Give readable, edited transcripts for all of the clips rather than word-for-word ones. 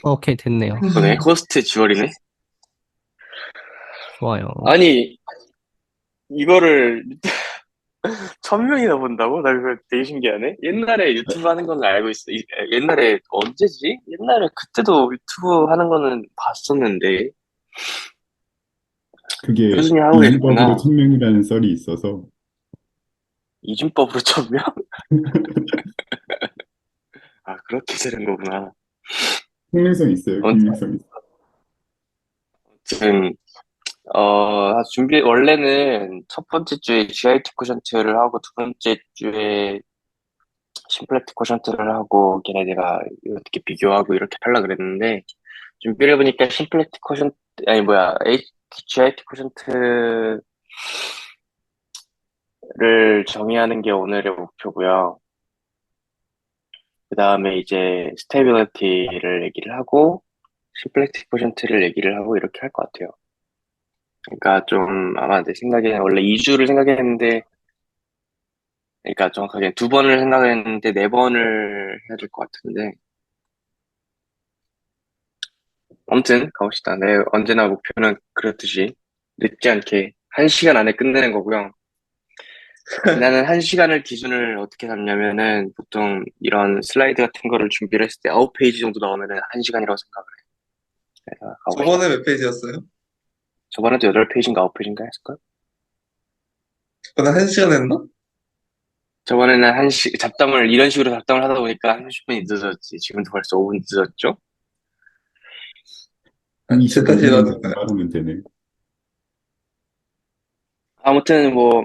오케이, 됐네요. 그네, 호스트 지월이네. 좋아요. 아니, 이거를 1000명이나 본다고? 나 그거 되게 신기하네. 옛날에 유튜브 하는 건 알고 있어. 옛날에 언제지? 옛날에 그때도 유튜브 하는 거는 봤었는데 그게 꾸준히 하고 이중법으로 계셨구나. 1000명이라는 썰이 있어서 이준법으로 1000명? 아, 그렇게 되는 거구나. 생명성 있어요. 아무튼 김민성 있어. 원래는 첫 번째 주에 GIT 코션트를 하고 두 번째 주에 심플렉트 코션트를 하고 걔네들가 어떻게 비교하고 이렇게 하려고 그랬는데 준비를 해보니까 심플렉트 코션트 아니 뭐야 GIT 코션트를 정의하는 게 오늘의 목표고요. 그 다음에 이제 스테이빌리티를 얘기를 하고 심플렉트 코션트를 얘기를 하고 이렇게 할 것 같아요. 그러니까 좀 아마 내 생각에는 원래 2주를 생각했는데 그러니까 정확하게 두 번을 생각했는데 네 번을 해야 될 것 같은데 아무튼 가봅시다. 내 언제나 목표는 그렇듯이 늦지 않게 1시간 안에 끝내는 거고요. 나는 1시간을 기준을 어떻게 잡냐면은 보통 이런 슬라이드 같은 거를 준비를 했을 때 9페이지 정도 나오면은 1시간이라고 생각을 해. 그래서 가봅시다. 저번에 몇 페이지였어요? 저번에도 8페이지인가 9페이지인가 했을걸? 저번에 1시간 했나? 저번에는 잡담을 이런 식으로 잡담을 하다 보니까 30분이 늦어졌지. 지금도 벌써 5분 늦어졌죠? 제 탓이라도 25분만 빠르면 되네. 아무튼 어,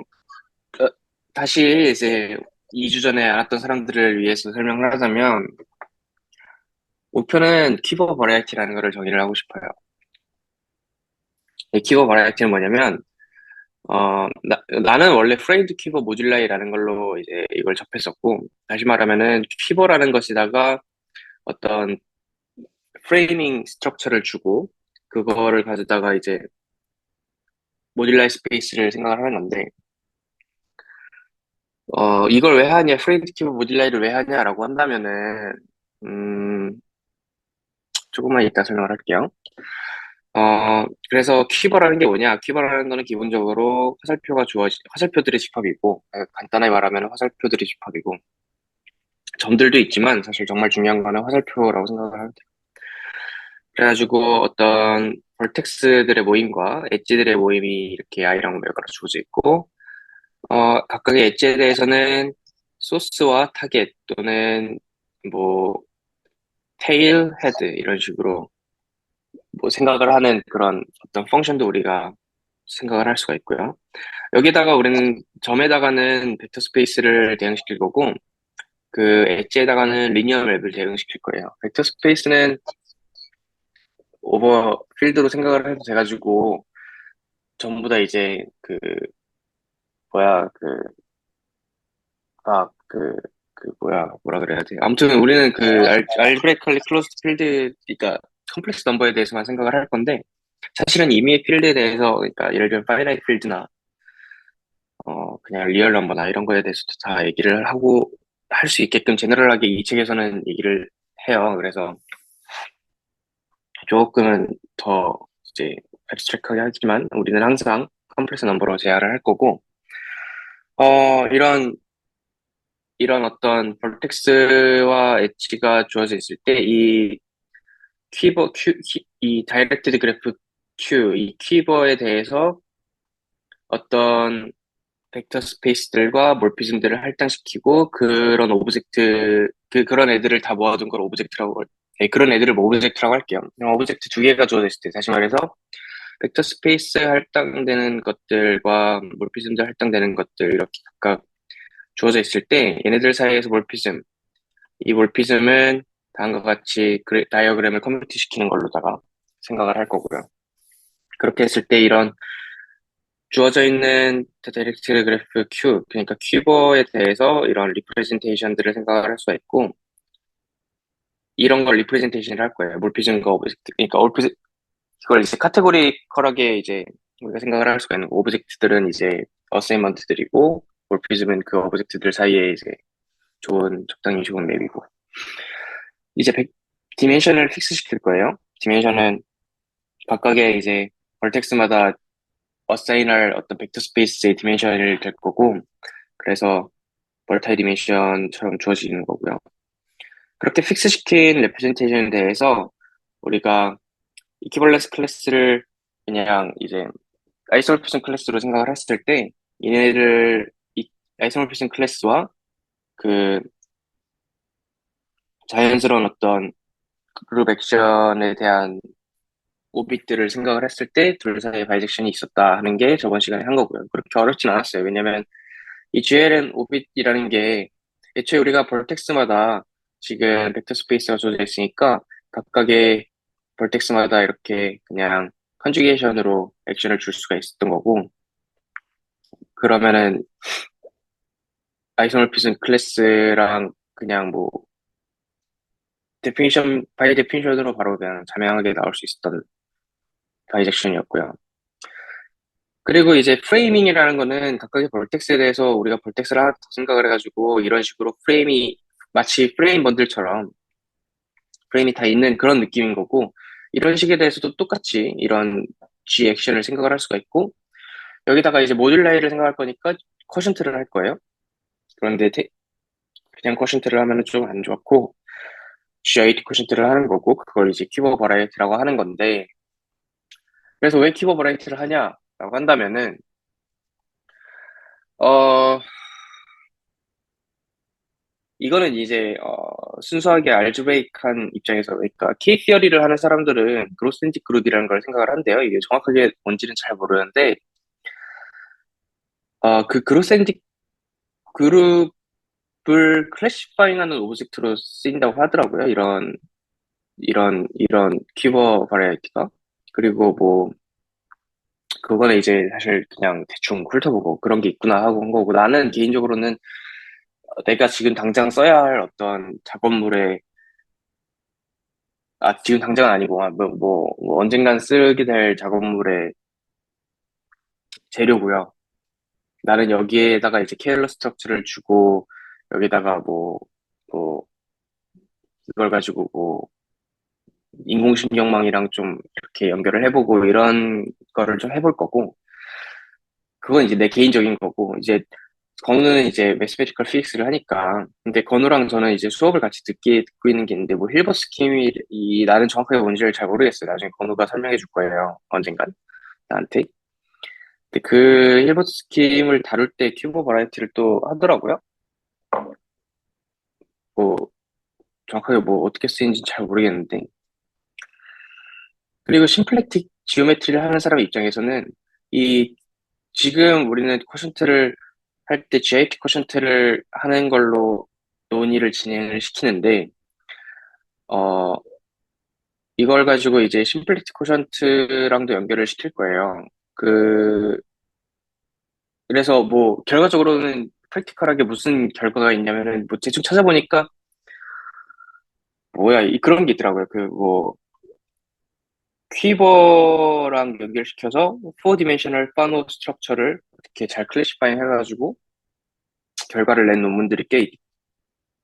다시 이제 2주 전에 알았던 사람들을 위해서 설명을 하자면 목표는 키보드 버라이어티라는 거를 정의를 하고 싶어요. 이 키보드 버라이어티는 뭐냐면 나는 원래 프레임드 키보드 모듈라이라는 걸로 이제 이걸 접했었고 다시 말하면은 키보라는 것에다가 어떤 프레이밍 스트럭처를 주고 그거를 가져다가 이제 모듈라이 스페이스를 생각을 하는 건데 이걸 왜 하냐 프레임드 키보드 모듈라이를 왜 하냐라고 한다면은 음 조금만 이따 설명을 할게요. 그래서 퀴버라는 게 뭐냐? 퀴버라는 거는 기본적으로 화살표들의 집합이고, 간단하게 말하면 화살표들의 집합이고, 점들도 있지만, 사실 정말 중요한 거는 화살표라고 생각을 하면 돼요. 그래가지고 어떤 벌텍스들의 모임과 엣지들의 모임이 이렇게 아이랑 오메가로 주어져 있고, 각각의 엣지에 대해서는 소스와 타겟 또는 뭐, 테일, 헤드 이런 식으로 뭐 생각을 하는 그런 어떤 펑션도 우리가 생각을 할 수가 있고요. 여기다가 우리는 점에다가는 벡터 스페이스를 대응시킬 거고 그 엣지에다가는 리니어 맵을 대응시킬 거예요. 벡터 스페이스는 오버 필드로 생각을 해도 돼가지고 전부 다 이제 뭐야 뭐라 그래야 돼. 아무튼 우리는 알브레이컬리 클로스드 필드 그러니까 컴플렉스 넘버에 대해서만 생각을 할 건데 사실은 이미의 필드에 대해서 그러니까 예를 들면 파이나이트 필드나 그냥 리얼 넘버나 이런 거에 대해서도 다 얘기를 하고 할 수 있게끔 제너럴하게 이 책에서는 얘기를 해요. 그래서 조금은 더 이제 abstract하게 하지만 우리는 항상 컴플렉스 넘버로 제한을 할 거고, 이런 어떤 벌텍스와 엣지가 주어져 있을 때 이 다이렉티드 그래프 이 퀴버에 대해서 어떤 벡터 스페이스들과 몰피즘들을 할당시키고 그런 애들을 다 모아둔 걸 그런 애들을 뭐 오브젝트라고 할게요. 그냥 오브젝트 두 개가 주어져 있을 때 다시 말해서 벡터 스페이스 할당되는 것들과 몰피즘들 할당되는 것들 이렇게 각각 주어져 있을 때 얘네들 사이에서 이 몰피즘은 다음과 같이 다이어그램을 커뮤니티 시키는 걸로다가 생각을 할 거고요. 그렇게 했을 때 이런 주어져 있는 다이렉트 그래프 그러니까 큐버에 대해서 이런 리프레젠테이션들을 생각을 할 수가 있고, 이런 걸 리프레젠테이션을 할 거예요. 몰피즘과 오브젝트. 그러니까 이걸 이제 카테고리컬하게 이제 우리가 생각을 할 수가 있는 거. 오브젝트들은 이제 어사인먼트들이고, 몰피즘은 그 오브젝트들 사이에 이제 적당히 좋은 맵이고. 이제 디멘션을 픽스 시킬 거예요. 디멘션은 각각의 이제 벌텍스마다 어사인할 어떤 벡터 스페이스의 디멘션을 될 거고, 그래서 멀타이 디멘션처럼 주어지는 거고요. 그렇게 픽스 시킨 레프레젠테이션에 대해서 우리가 이퀴벌런스 클래스를 그냥 이제 아이소모피즘 클래스로 생각을 했을 때, 얘네를 아이소모피즘 클래스와 그 자연스러운 어떤 그룹 액션에 대한 오빗들을 생각을 했을 때 둘 사이에 바이젝션이 있었다 하는 게 저번 시간에 한 거고요. 그렇게 어렵진 않았어요. 왜냐면 이 GLN 오빗이라는 게 애초에 우리가 벌텍스마다 지금 벡터 스페이스가 주어져 있으니까 각각의 벌텍스마다 이렇게 그냥 컨주게이션으로 액션을 줄 수가 있었던 거고, 그러면은 아이소모피즘 클래스랑 그냥 뭐 데피니션 바이 데피니션으로 바로 그냥 자명하게 나올 수 있었던 바이젝션이었고요. 그리고 이제 프레이밍이라는 거는 각각의 벌텍스에 대해서 우리가 벌텍스를 하나 더 생각을 해가지고 이런 식으로 프레임이 마치 프레임 번들처럼 프레임이 다 있는 그런 느낌인 거고, 이런 식에 대해서도 똑같이 이런 G 액션을 생각을 할 수가 있고, 여기다가 이제 모듈라이를 생각할 거니까 쿼션트를 할 거예요. 그런데 그냥 쿼션트를 하면은 좀 안 좋고 GIT 쿼션트를 하는 거고, 그걸 이제 큐버 버라이어티라고 하는 건데, 그래서 왜 큐버 버라이어티를 하냐라고 한다면은 어 이거는 이제 순수하게 알즈브레이크한 입장에서, 그러니까 K 시어리를 하는 사람들은 그로센틱 그룹이라는 걸 생각을 한대요. 이게 정확하게 뭔지는 잘 모르는데 그 그로센틱 그룹을 클래시파잉하는 오브젝트로 쓰인다고 하더라고요. 이런 퀴버 바라이어티가. 그리고 뭐 그거는 이제 사실 그냥 대충 훑어보고 그런 게 있구나 하고 한 거고, 나는 개인적으로는 내가 지금 당장 써야 할 어떤 작업물에, 지금 당장은 아니고, 뭐 언젠간 쓰게 될 작업물의 재료고요. 나는 여기에다가 이제 케일러 스트럭처를 주고, 여기다가 뭐, 이걸 가지고 인공신경망이랑 좀 이렇게 연결을 해보고, 이런 거를 좀 해볼 거고, 그건 이제 내 개인적인 거고, 이제, 건우는 이제 매스메티컬 피직스를 하니까, 근데 건우랑 저는 이제 수업을 같이 듣고 있는 게 있는데, 뭐 힐버 스킴이, 나는 정확하게 뭔지를 잘 모르겠어요. 나중에 건우가 설명해 줄 거예요. 언젠간, 나한테. 근데 그 힐버트 스킴을 다룰 때 큐버 버라이어티를 또 하더라고요. 뭐 정확하게 뭐 어떻게 쓰이는지 잘 모르겠는데. 그리고 심플렉틱 지오메트리를 하는 사람 입장에서는 이 지금 우리는 쿼션트를 할 때 GIT 쿼션트를 하는 걸로 논의를 진행을 시키는데, 어 이걸 가지고 이제 심플렉틱 쿼션트랑도 연결을 시킬 거예요. 그래서 뭐 결과적으로는 프랙티컬하게 무슨 결과가 있냐면은 뭐 대충 찾아보니까 뭐야, 그런 게 있더라고요. 퀴버랑 연결시켜서 4디멘셔널 파노 스트럭처를 어떻게 잘 클래시파잉 해가지고 결과를 낸 논문들이 꽤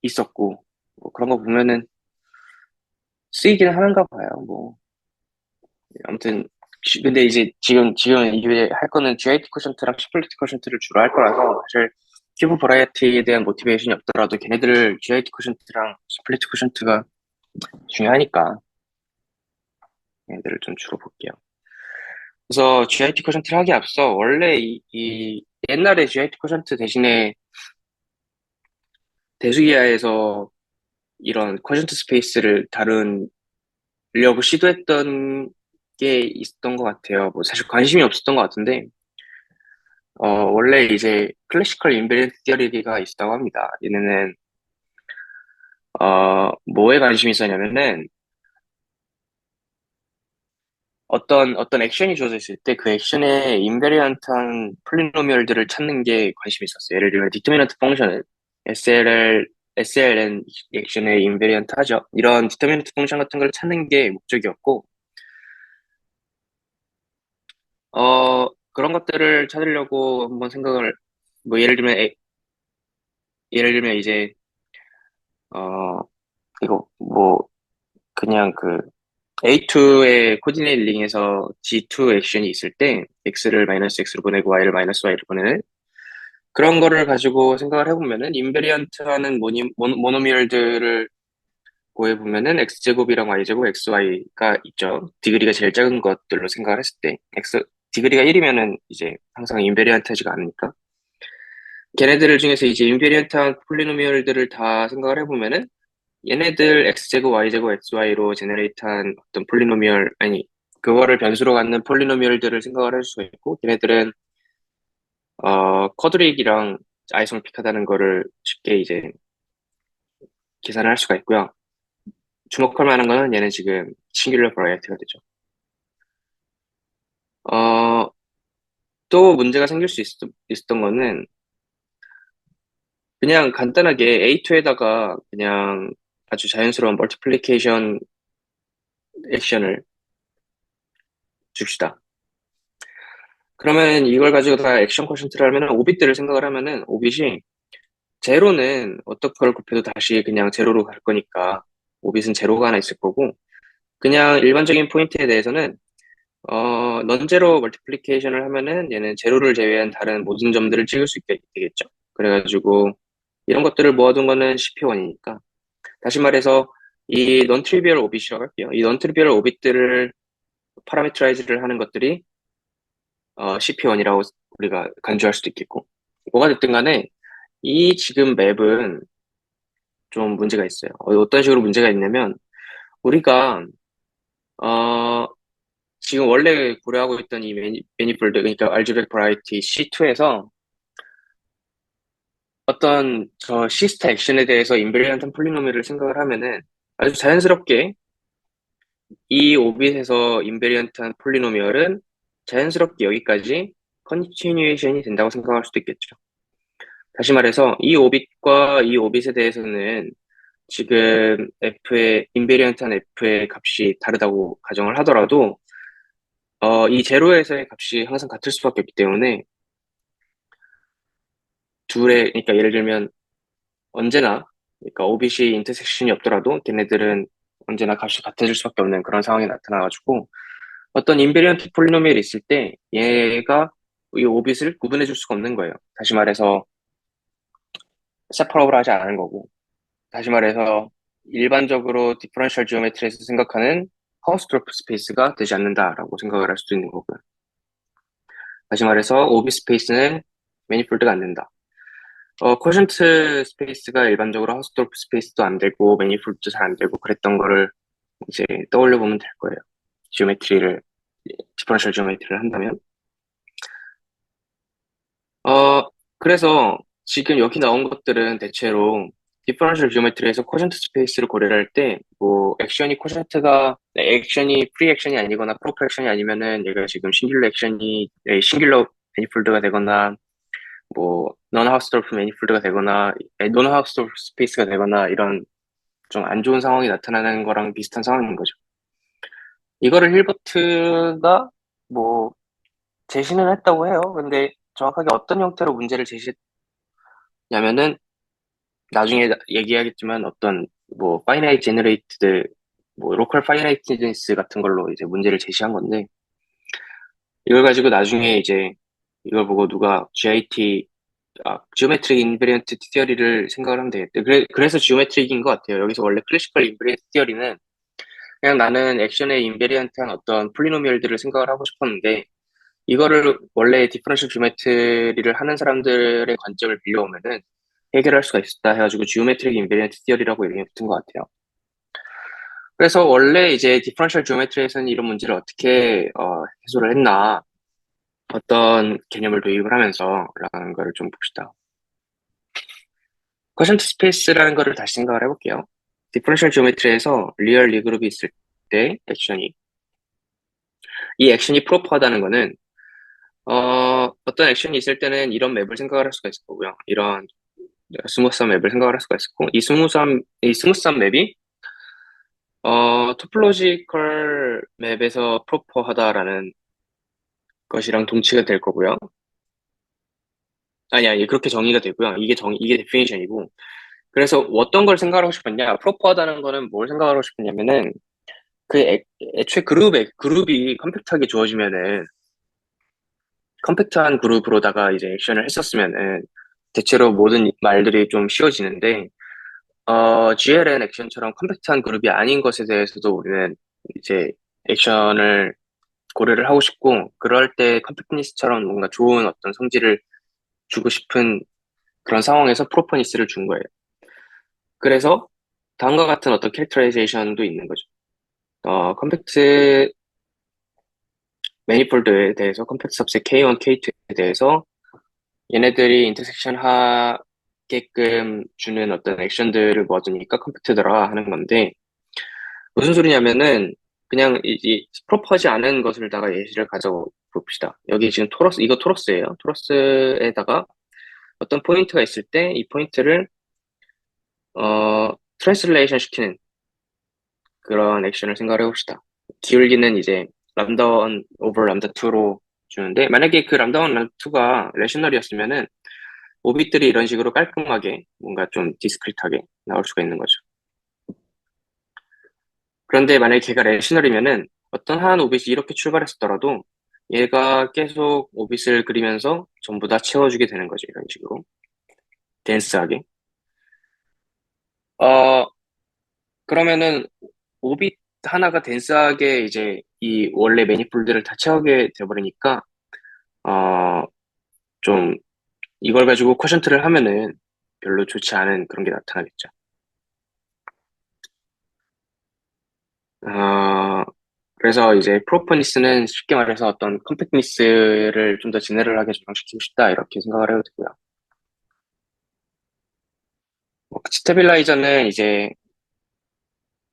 있었고, 뭐 그런 거 보면은 쓰이기는 하는가 봐요. 뭐 아무튼 근데 이제 지금 이게 할 거는 GIT 쿼션트랑 시플리티 쿼션트를 주로 할 거라서, 사실 퀴버 버라이어티에 대한 모티베이션이 없더라도 걔네들 GIT 쿼션트랑 시플리티 쿼션트가 중요하니까 얘네들을 좀 주로 볼게요. 그래서 GIT 쿼션트를 하기 앞서 원래 이 옛날에 GIT 쿼션트 대신에 대수기하에서 이런 쿼션트 스페이스를 다루려고 시도했던 게 있었던 것 같아요. 뭐 사실 관심이 없었던 것 같은데, 원래 이제 클래시컬 인베리언트 티어리가 있었다고 합니다. 얘네는 뭐에 관심이 있었냐면은 어떤 액션이 주어져 있을 때 그 액션에 인베리언트한 폴리노미얼들을 찾는 게 관심이 있었어요. 예를 들면 디터미넌트 펑션은 SLN 액션에 인베리언트 하죠. 이런 디터미넌트 펑션 같은 걸 찾는 게 목적이었고, 그런 것들을 찾으려고 한번 생각을, 뭐 예를 들면 이제 어 이거 뭐 그냥 그 A2의 코디네이트 링에서 G2 액션이 있을 때 X를 마이너스 X로 보내고 Y를 마이너스 Y로 보내는 그런 거를 가지고 생각을 해보면은 인베리언트하는 모노미얼들을 구해보면은 X제곱이랑 Y제곱, XY가 있죠. 디그리가 제일 작은 것들로 생각을 했을 때 디그리가 1이면은 이제 항상 인베리언트하지가 않으니까 걔네들 중에서 이제 인베리언트한 폴리노미얼들을 다 생각을 해보면은 얘네들 X제곱, Y제곱, XY로 제너레이트한 어떤 폴리노미얼 아니 그거를 변수로 갖는 폴리노미얼들을 생각을 할 수가 있고 걔네들은 쿼드릭이랑 아이소모픽하다는 거를 쉽게 이제 계산을 할 수가 있고요. 주목할 만한 거는 얘는 지금 싱귤러 버라이어티가 되죠. 어, 또 문제가 생길 수 있었던 거는 그냥 간단하게 A2에다가 그냥 아주 자연스러운 멀티플리케이션 액션을 줍시다. 그러면 이걸 가지고 다 액션 쿼션트를 하면은 오빗들을 생각을 하면은 오빗이 제로는 어떻게 걸 곱해도 다시 그냥 제로로 갈 거니까 오빗은 제로가 하나 있을 거고 그냥 일반적인 포인트에 대해서는 넌제로 멀티플리케이션을 하면은 얘는 제로를 제외한 다른 모든 점들을 찍을 수 있게 되겠죠. 그래가지고 이런 것들을 모아둔 거는 CP1이니까 다시 말해서 이 non-trivial omit이라고 할게요. 이 non-trivial omit들을 파라미터라이즈를 하는 것들이 CP1이라고 우리가 간주할 수도 있겠고 뭐가 됐든 간에 이 지금 맵은 좀 문제가 있어요. 어떤 식으로 문제가 있냐면 우리가 어, 지금 원래 고려하고 있던 이 매니폴드 그러니까 알gebraic variety C2에서 어떤 저 시스타 액션에 대해서 인베리언트 폴리노미를 생각을 하면은 아주 자연스럽게 이 오빗에서 인베리언트한 폴리노미얼은 자연스럽게 여기까지 컨티뉴에이션이 된다고 생각할 수도 있겠죠. 다시 말해서 이 오빗과 이 오빗에 대해서는 지금 F의 인베리언트한 F의 값이 다르다고 가정을 하더라도 이 제로에서의 값이 항상 같을 수밖에 없기 때문에 그러니까 예를 들면 언제나 그러니까 오빗이 인터섹션이 없더라도 걔네들은 언제나 값이 같아질 수밖에 없는 그런 상황이 나타나가지고 어떤 인베리언트 폴리노미얼이 있을 때 얘가 이 오빗을 구분해 줄 수가 없는 거예요. 다시 말해서 세퍼러블 하지 않은 거고 다시 말해서 일반적으로 디퍼런셜 지오메트리에서 생각하는 하우스트로프 스페이스가 되지 않는다라고 생각을 할 수도 있는 거고요. 다시 말해서 오빗 스페이스는 매니폴드가 안 된다. 쿼션트 스페이스가 일반적으로 하우스트로프 스페이스도 안 되고 매니폴드도 잘 안 되고 그랬던 거를 이제 떠올려 보면 될 거예요. 디퍼런셜 지오메트리를 한다면. 어, 그래서 지금 여기 나온 것들은 대체로 디퍼런셜 지오메트리에서 쿼션트 스페이스를 고려를 할 때, 뭐, 액션이 프리 액션이 아니거나 프로퍼 액션이 아니면은 얘가 지금 싱귤러 매니폴드가 되거나, 뭐, non 하우스돌프 매니폴드가 되거나, non 하우스돌프 스페이스가 되거나, 이런 좀 안 좋은 상황이 나타나는 거랑 비슷한 상황인 거죠. 이거를 힐버트가 뭐, 제시는 했다고 해요. 근데 정확하게 어떤 형태로 문제를 제시했냐면은, 나중에 얘기하겠지만 어떤 뭐 파이나이트 제너레이트드 뭐 로컬 파이나이트니스 같은 걸로 이제 문제를 제시한 건데 이걸 가지고 나중에 이제 이걸 보고 누가 지오메트릭 인베리언트 티어리를 생각을 하면 되겠대. 그래서 지오메트릭인 것 같아요. 여기서 원래 클래시컬 인베리언트 티어리는 그냥 나는 액션의 인베리언트한 어떤 폴리노미얼들을 생각을 하고 싶었는데 이거를 원래 디퍼런셜 지오메트리를 하는 사람들의 관점을 빌려오면은 해결할 수가 있었다 해가지고 지오메트릭 인베리언트 티어리라고 이름이 붙은 것 같아요. 그래서 원래 이제 디퍼런셜 지오메트리에서는 이런 문제를 어떻게 해소를 했나 어떤 개념을 도입을 하면서라는 거를 좀 봅시다. 쿼션트 스페이스라는 거를 다시 생각을 해볼게요. 디퍼런셜 지오메트리에서 리얼 리그룹이 있을 때 이 액션이 프로퍼하다는 거는 어떤 액션이 있을 때는 이런 맵을 생각을 할 수가 있을 거고요. 이런 스무스한 맵을 생각을 할 수가 있을 거고 이 스무스한 맵이 토폴로지컬 맵에서 프로퍼하다라는 것이랑 동치가 될 거고요. 아니, 그렇게 정의가 되고요. 이게 데피니션이고. 그래서 어떤 걸 생각하고 싶었냐? 프로퍼하다는 거는 뭘 생각하고 싶었냐면은, 애초에 그룹이 컴팩트하게 주어지면은, 컴팩트한 그룹으로다가 이제 액션을 했었으면은, 대체로 모든 말들이 좀 쉬워지는데, GLN 액션처럼 컴팩트한 그룹이 아닌 것에 대해서도 우리는 이제 액션을 고려를 하고 싶고, 그럴 때 컴팩트니스처럼 뭔가 좋은 어떤 성질을 주고 싶은 그런 상황에서 프로퍼니스를 준 거예요. 그래서 다음과 같은 어떤 캐릭터라이제이션도 있는 거죠. 컴팩트 매니폴드에 대해서, 컴팩트 सब셋 K1, K2에 대해서 얘네들이 인터섹션 하게끔 주는 어떤 액션들을 모아두니까 컴팩트더라 하는 건데, 무슨 소리냐면은 그냥 이 프로퍼하지 않은 것을다가 예시를 가져 봅시다. 여기 지금 이거 토러스예요. 토러스에다가 어떤 포인트가 있을 때 이 포인트를 트랜슬레이션 시키는 그런 액션을 생각을 해봅시다. 기울기는 이제 람다 1 over 람다 2로 주는데, 만약에 그 람다 1, 람다 2가 레셔널이었으면은 오빗들이 이런 식으로 깔끔하게 뭔가 좀 디스크리트하게 나올 수가 있는 거죠. 그런데 만약에 걔가 레셔널이면은 어떤 한 오빗이 이렇게 출발했었더라도 얘가 계속 오빗을 그리면서 전부 다 채워주게 되는 거죠. 이런 식으로 댄스하게. 어 그러면은 오빗 하나가 댄스하게 이제 이 원래 매니폴드를 다 채우게 돼버리니까 어 좀 이걸 가지고 쿼션트를 하면은 별로 좋지 않은 그런 게 나타나겠죠. 어 그래서 이제 프로퍼니스는 쉽게 말해서 어떤 컴팩트니스를 좀 더 제네럴하게 적용시키고 싶다 이렇게 생각을 해도 되고요. 스테빌라이저는 이제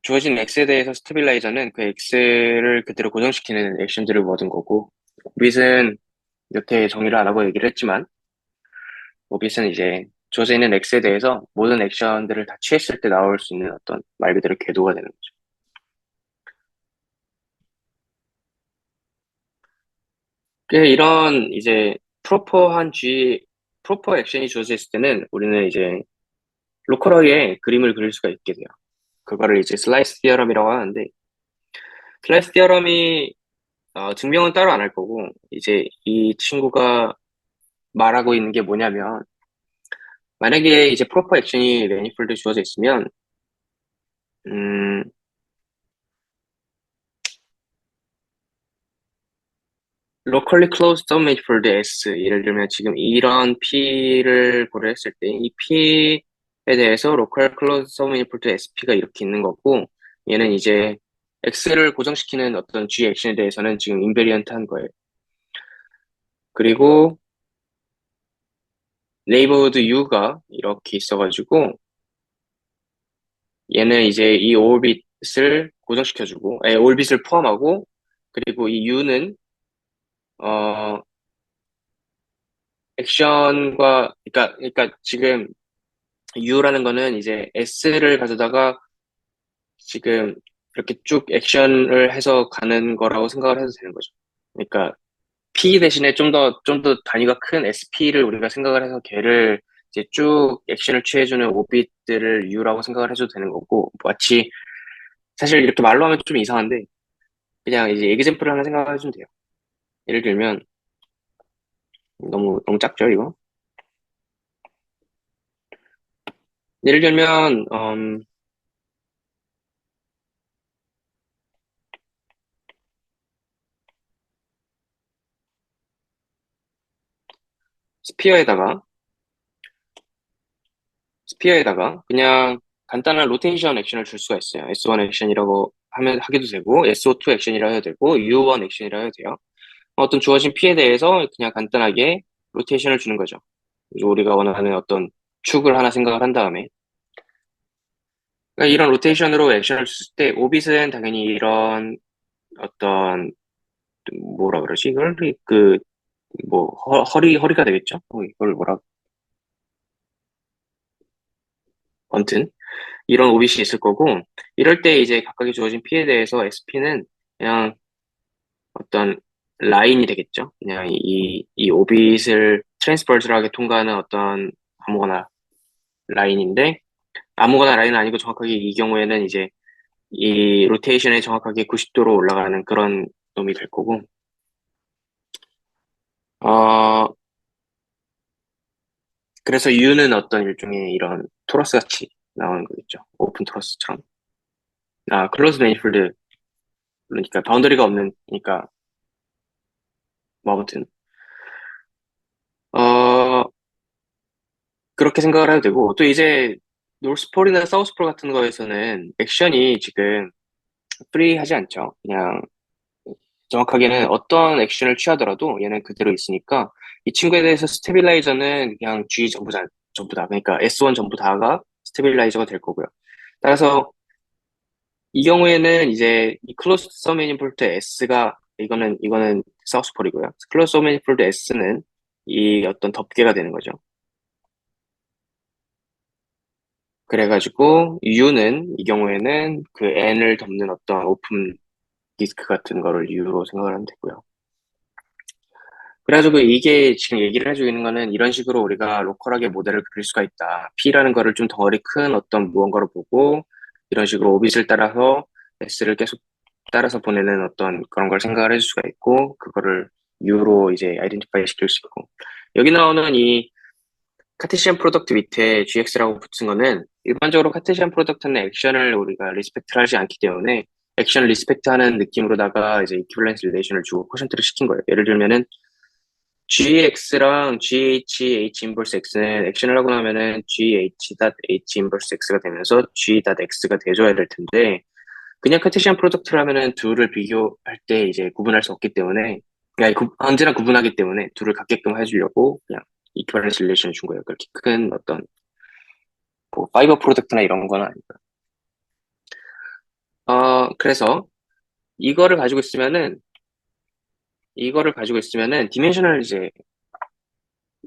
주어진 X에 대해서 스테빌라이저는 그 X를 그대로 고정시키는 액션들을 모든 거고, 오빗은 이렇게 정의를 안 하고 얘기를 했지만, 오빗은 이제 주어져 있는 X에 대해서 모든 액션들을 다 취했을 때 나올 수 있는 어떤 말 그대로 궤도가 되는 거죠. 이런 이제 프로퍼 액션이 주어져 있을 때는 우리는 이제 로컬하게 그림을 그릴 수가 있게 돼요. 그거를 이제 슬라이스 디어럼이라고 하는데, 슬라이스 디어럼이 증명은 따로 안 할 거고, 이제 이 친구가 말하고 있는 게 뭐냐면, 만약에 이제 프로퍼 액션이 매니폴드 주어져 있으면, 음, locally closed submanifold S, 예를 들면 지금 이런 P를 고려했을 때, 이 P에 대해서 local closed submanifold SP가 이렇게 있는 거고, 얘는 이제 X를 고정시키는 어떤 G 액션에 대해서는 지금 인베리언트한 거예요. 그리고 labeled U가 이렇게 있어가지고, 얘는 이제 이 오rbit을 고정시켜주고, 오rbit을 포함하고, 그리고 이 U는, 어, 그러니까 지금 U라는 거는 이제 S를 가져다가 지금 이렇게 쭉 액션을 해서 가는 거라고 생각을 해도 되는 거죠. 그러니까 P 대신에 좀 더 단위가 큰 SP를 우리가 생각을 해서 걔를 이제 쭉 액션을 취해주는 오빗들을 U라고 생각을 해줘도 되는 거고, 마치 사실 이렇게 말로 하면 좀 이상한데, 그냥 이제 에그젬플을 하나 생각해주면 돼요. 예를 들면, 너무 작죠, 이거? 예를 들면, 스피어에다가, 스피어에다가 그냥 간단한 로테이션 액션을 줄 수가 있어요. S1 액션이라고 하기도 되고, SO2 액션이라 해도 되고, U1 액션이라 해도 돼요. 어떤 주어진 P에 대해서 그냥 간단하게 로테이션을 주는 거죠. 그래서 우리가 원하는 어떤 축을 하나 생각을 한 다음에, 그러니까 이런 로테이션으로 액션을 줬을 때, 오빗은 당연히 이런 어떤, 뭐라 그러지? 이걸, 허리가 되겠죠? 이걸 아무튼, 이런 오빗이 있을 거고, 이럴 때 이제 각각의 주어진 P에 대해서 SP는 그냥 어떤 라인이 되겠죠? 그냥 이 오빗을 트랜스버스하게 통과하는 어떤 아무거나 라인인데, 아무거나 라인은 아니고 정확하게 이 경우에는 이제 이 로테이션에 정확하게 90도로 올라가는 그런 놈이 될 거고, 어, 그래서 U는 어떤 일종의 이런 토러스 같이 나오는 거겠죠. 오픈 토러스처럼. 아, 클로즈 매니폴드. 그러니까 바운더리가 없는, 그러니까, 뭐 아무튼, 어, 그렇게 생각을 해도 되고, 또 이제, 노스폴이나 사우스폴 같은 거에서는 액션이 지금 프리하지 않죠. 그냥, 정확하게는 어떤 액션을 취하더라도 얘는 그대로 있으니까, 이 친구에 대해서 스테빌라이저는 그냥 G 전부 다. 그러니까 S1 전부 다가 스테빌라이저가 될 거고요. 따라서, 이 경우에는 이제 이 클로스 서메니폴트 S가 이거는 사우스폴이고요. 클로스 서메니폴트 S는 이 어떤 덮개가 되는 거죠. 그래가지고 U는 이 경우에는 그 N을 덮는 어떤 오픈 디스크 같은 거를 U로 생각을 하면 되고요. 그래가지고 이게 지금 얘기를 해주고 있는 거는 이런 식으로 우리가 로컬하게 모델을 그릴 수가 있다. P라는 거를 좀 덩어리 큰 어떤 무언가로 보고 이런 식으로 오빗을 따라서 S를 계속 따라서 보내는 어떤 그런 걸 생각을 해줄 수가 있고 그거를 U로 이제 아이덴티파이 시킬 수 있고 여기 나오는 이 카테시안 프로덕트 밑에 GX라고 붙은 거는 일반적으로 카테시안 프로덕트는 액션을 우리가 리스펙트를 하지 않기 때문에 액션을 리스펙트하는 느낌으로다가 이제 이퀴밸런스 릴레이션을 주고 쿼션트를 시킨 거예요. 예를 들면은 GX랑 GH 인버스 X는 액션을 하고 나면은 GH.H 인버스 X가 되면서 G.X가 돼줘야 될 텐데 그냥 카테시안 프로덕트를 하면은 둘을 비교할 때 이제 구분할 수 없기 때문에 그냥 언제나 구분하기 때문에 둘을 같게끔 해주려고 그냥 이퀴밸런스 릴레이션을 준 거예요. 그렇게 큰 어떤 뭐 파이버 프로덕트나 이런 건 아니고요. 그래서 이거를 가지고 있으면은 디멘셔널 이제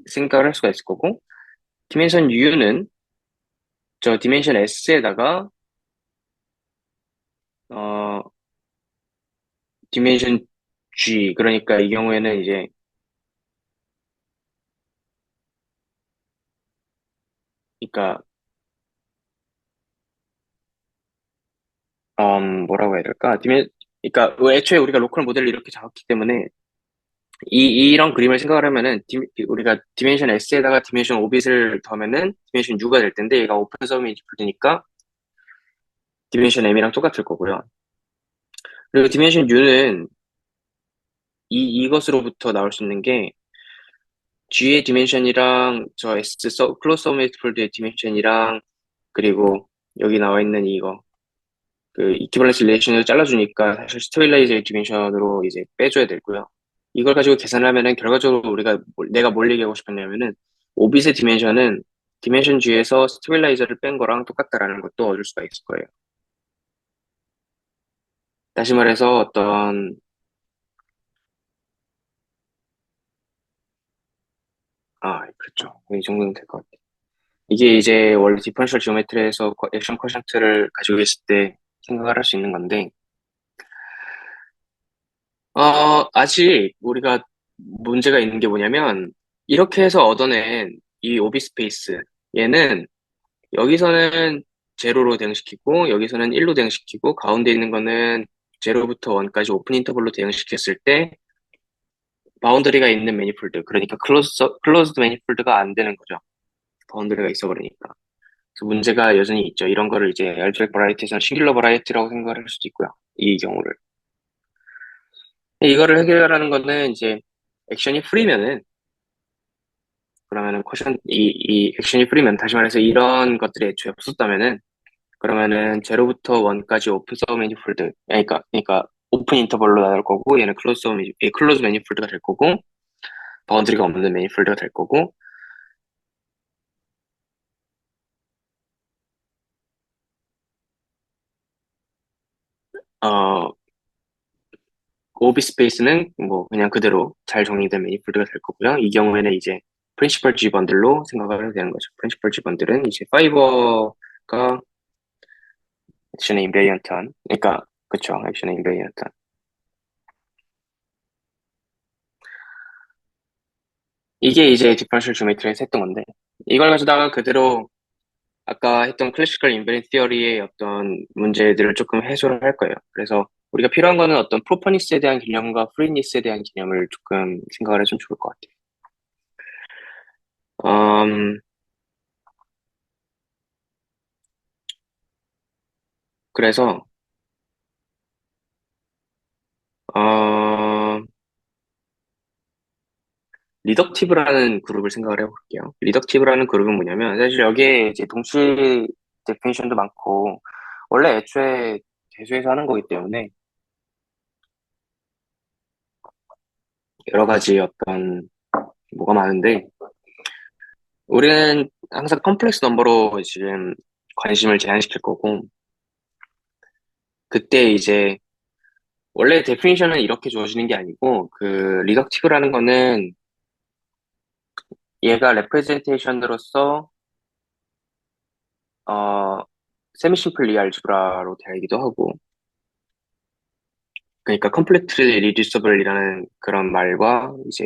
생각을 할 수가 있을 거고 디멘션 U는 저 디멘션 S에다가 어 디멘션 G 그러니까 이 경우에는 이제 그러니까 뭐라고 해야 될까? 그러니까 애초에 우리가 로컬 모델을 이렇게 잡았기 때문에 이런 그림을 생각을 하면은 우리가 디멘션 S에다가 디멘션 오빗을 더하면은 디멘션 U가 될 텐데 얘가 오픈 서밋이 풀리니까 디멘션 M이랑 똑같을 거고요. 그리고 디멘션 U는 이것으로부터 나올 수 있는 게 G의 디멘션이랑 저 클로스 서밋폴드의 디멘션이랑 그리고 여기 나와 있는 이거 그 이퀴벌런스 릴레이션을 잘라주니까 사실 스테빌라이저의 디멘션으로 이제 빼줘야 되고요. 이걸 가지고 계산을 하면은 결과적으로 내가 뭘 얘기하고 싶었냐면은 오빗의 디멘션은 디멘션 G에서 스테빌라이저를 뺀 거랑 똑같다라는 것도 얻을 수가 있을 거예요. 다시 말해서 그렇죠. 이 정도는 될 것 같아요. 이게 이제 원래 디퍼런셜 지오메트리에서 액션 쿼션트를 가지고 있을 때 생각을 할 수 있는 건데, 아직 우리가 문제가 있는 게 뭐냐면, 이렇게 해서 얻어낸 이 오비 스페이스, 얘는 여기서는 제로로 대응시키고, 여기서는 1로 대응시키고, 가운데 있는 거는 제로부터 1까지 오픈 인터벌로 대응시켰을 때, 바운더리가 있는 매니폴드, 그러니까 클로즈드 매니폴드가 안 되는 거죠. 바운더리가 있어 버리니까. 그래서 문제가 여전히 있죠. 이런 거를 이제 알제브릭 버라이티에서는 싱귤러 버라이티라고 생각을 할 수도 있고요. 이 경우를. 이거를 해결하는 거는 이제 액션이 프리면은 그러면은 이 액션이 프리면 다시 말해서 이런 것들이 애초에 없었다면은 그러면은 제로부터 원까지 오픈 서브 매니폴드 그러니까 오픈 인터벌로 나눌 거고 얘는 클로즈 매니폴드가 될 거고 바운드리가 없는 매니폴드가 될 거고 어 오비 스페이스는 뭐 그냥 그대로 잘 정리된 매니폴드가 될 거고요. 이 경우에는 이제 프린시펄 G 번들로 생각을 해야 되는 거죠. 프린시펄 G 번들은 이제 파이버가 액션의 인베리언트한 그러니까 그쵸 액션의 인베리언트한 이게 이제 디퍼런셜 지오메트리에서 했던 건데 이걸 가져다가 그대로 아까 했던 클래시컬 인베리언 티어리의 어떤 문제들을 조금 해소를 할 거예요. 그래서 우리가 필요한 거는 어떤 프로퍼니스에 대한 개념과 프리니스에 대한 개념을 조금 생각을 해주면 좋을 것 같아요. 음, 그래서 어, 리덕티브라는 그룹을 생각을 해볼게요. 리덕티브라는 그룹은 뭐냐면 사실 여기에 이제 동시 데피니션도 많고 원래 애초에 재수해서 하는 거기 때문에 여러 가지 어떤 뭐가 많은데 우리는 항상 컴플렉스 넘버로 지금 관심을 제한시킬 거고 그때 이제 원래 데피니션은 이렇게 주어지는 게 아니고 그 리덕티브라는 거는 얘가 레프레젠테이션으로서 어 세미심플 리알지브라로 되어있기도 하고 그러니까 completely reducible이라는 그런 말과 이제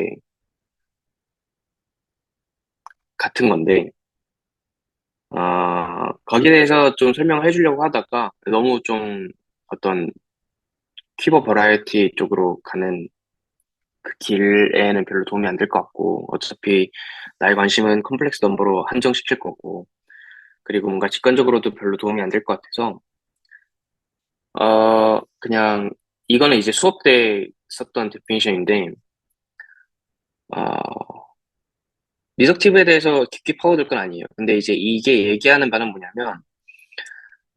같은 건데 거기에 대해서 좀 설명을 해주려고 하다가 너무 좀 어떤 퀴버 버라이어티 쪽으로 가는 그 길에는 별로 도움이 안 될 것 같고 어차피 나의 관심은 컴플렉스 넘버로 한정시킬 거고 그리고 뭔가 직관적으로도 별로 도움이 안 될 것 같아서 그냥 이거는 이제 수업 때 썼던 데피니션인데 어, 리덕티브에 대해서 깊게 파고들 건 아니에요. 근데 이제 이게 얘기하는 바는 뭐냐면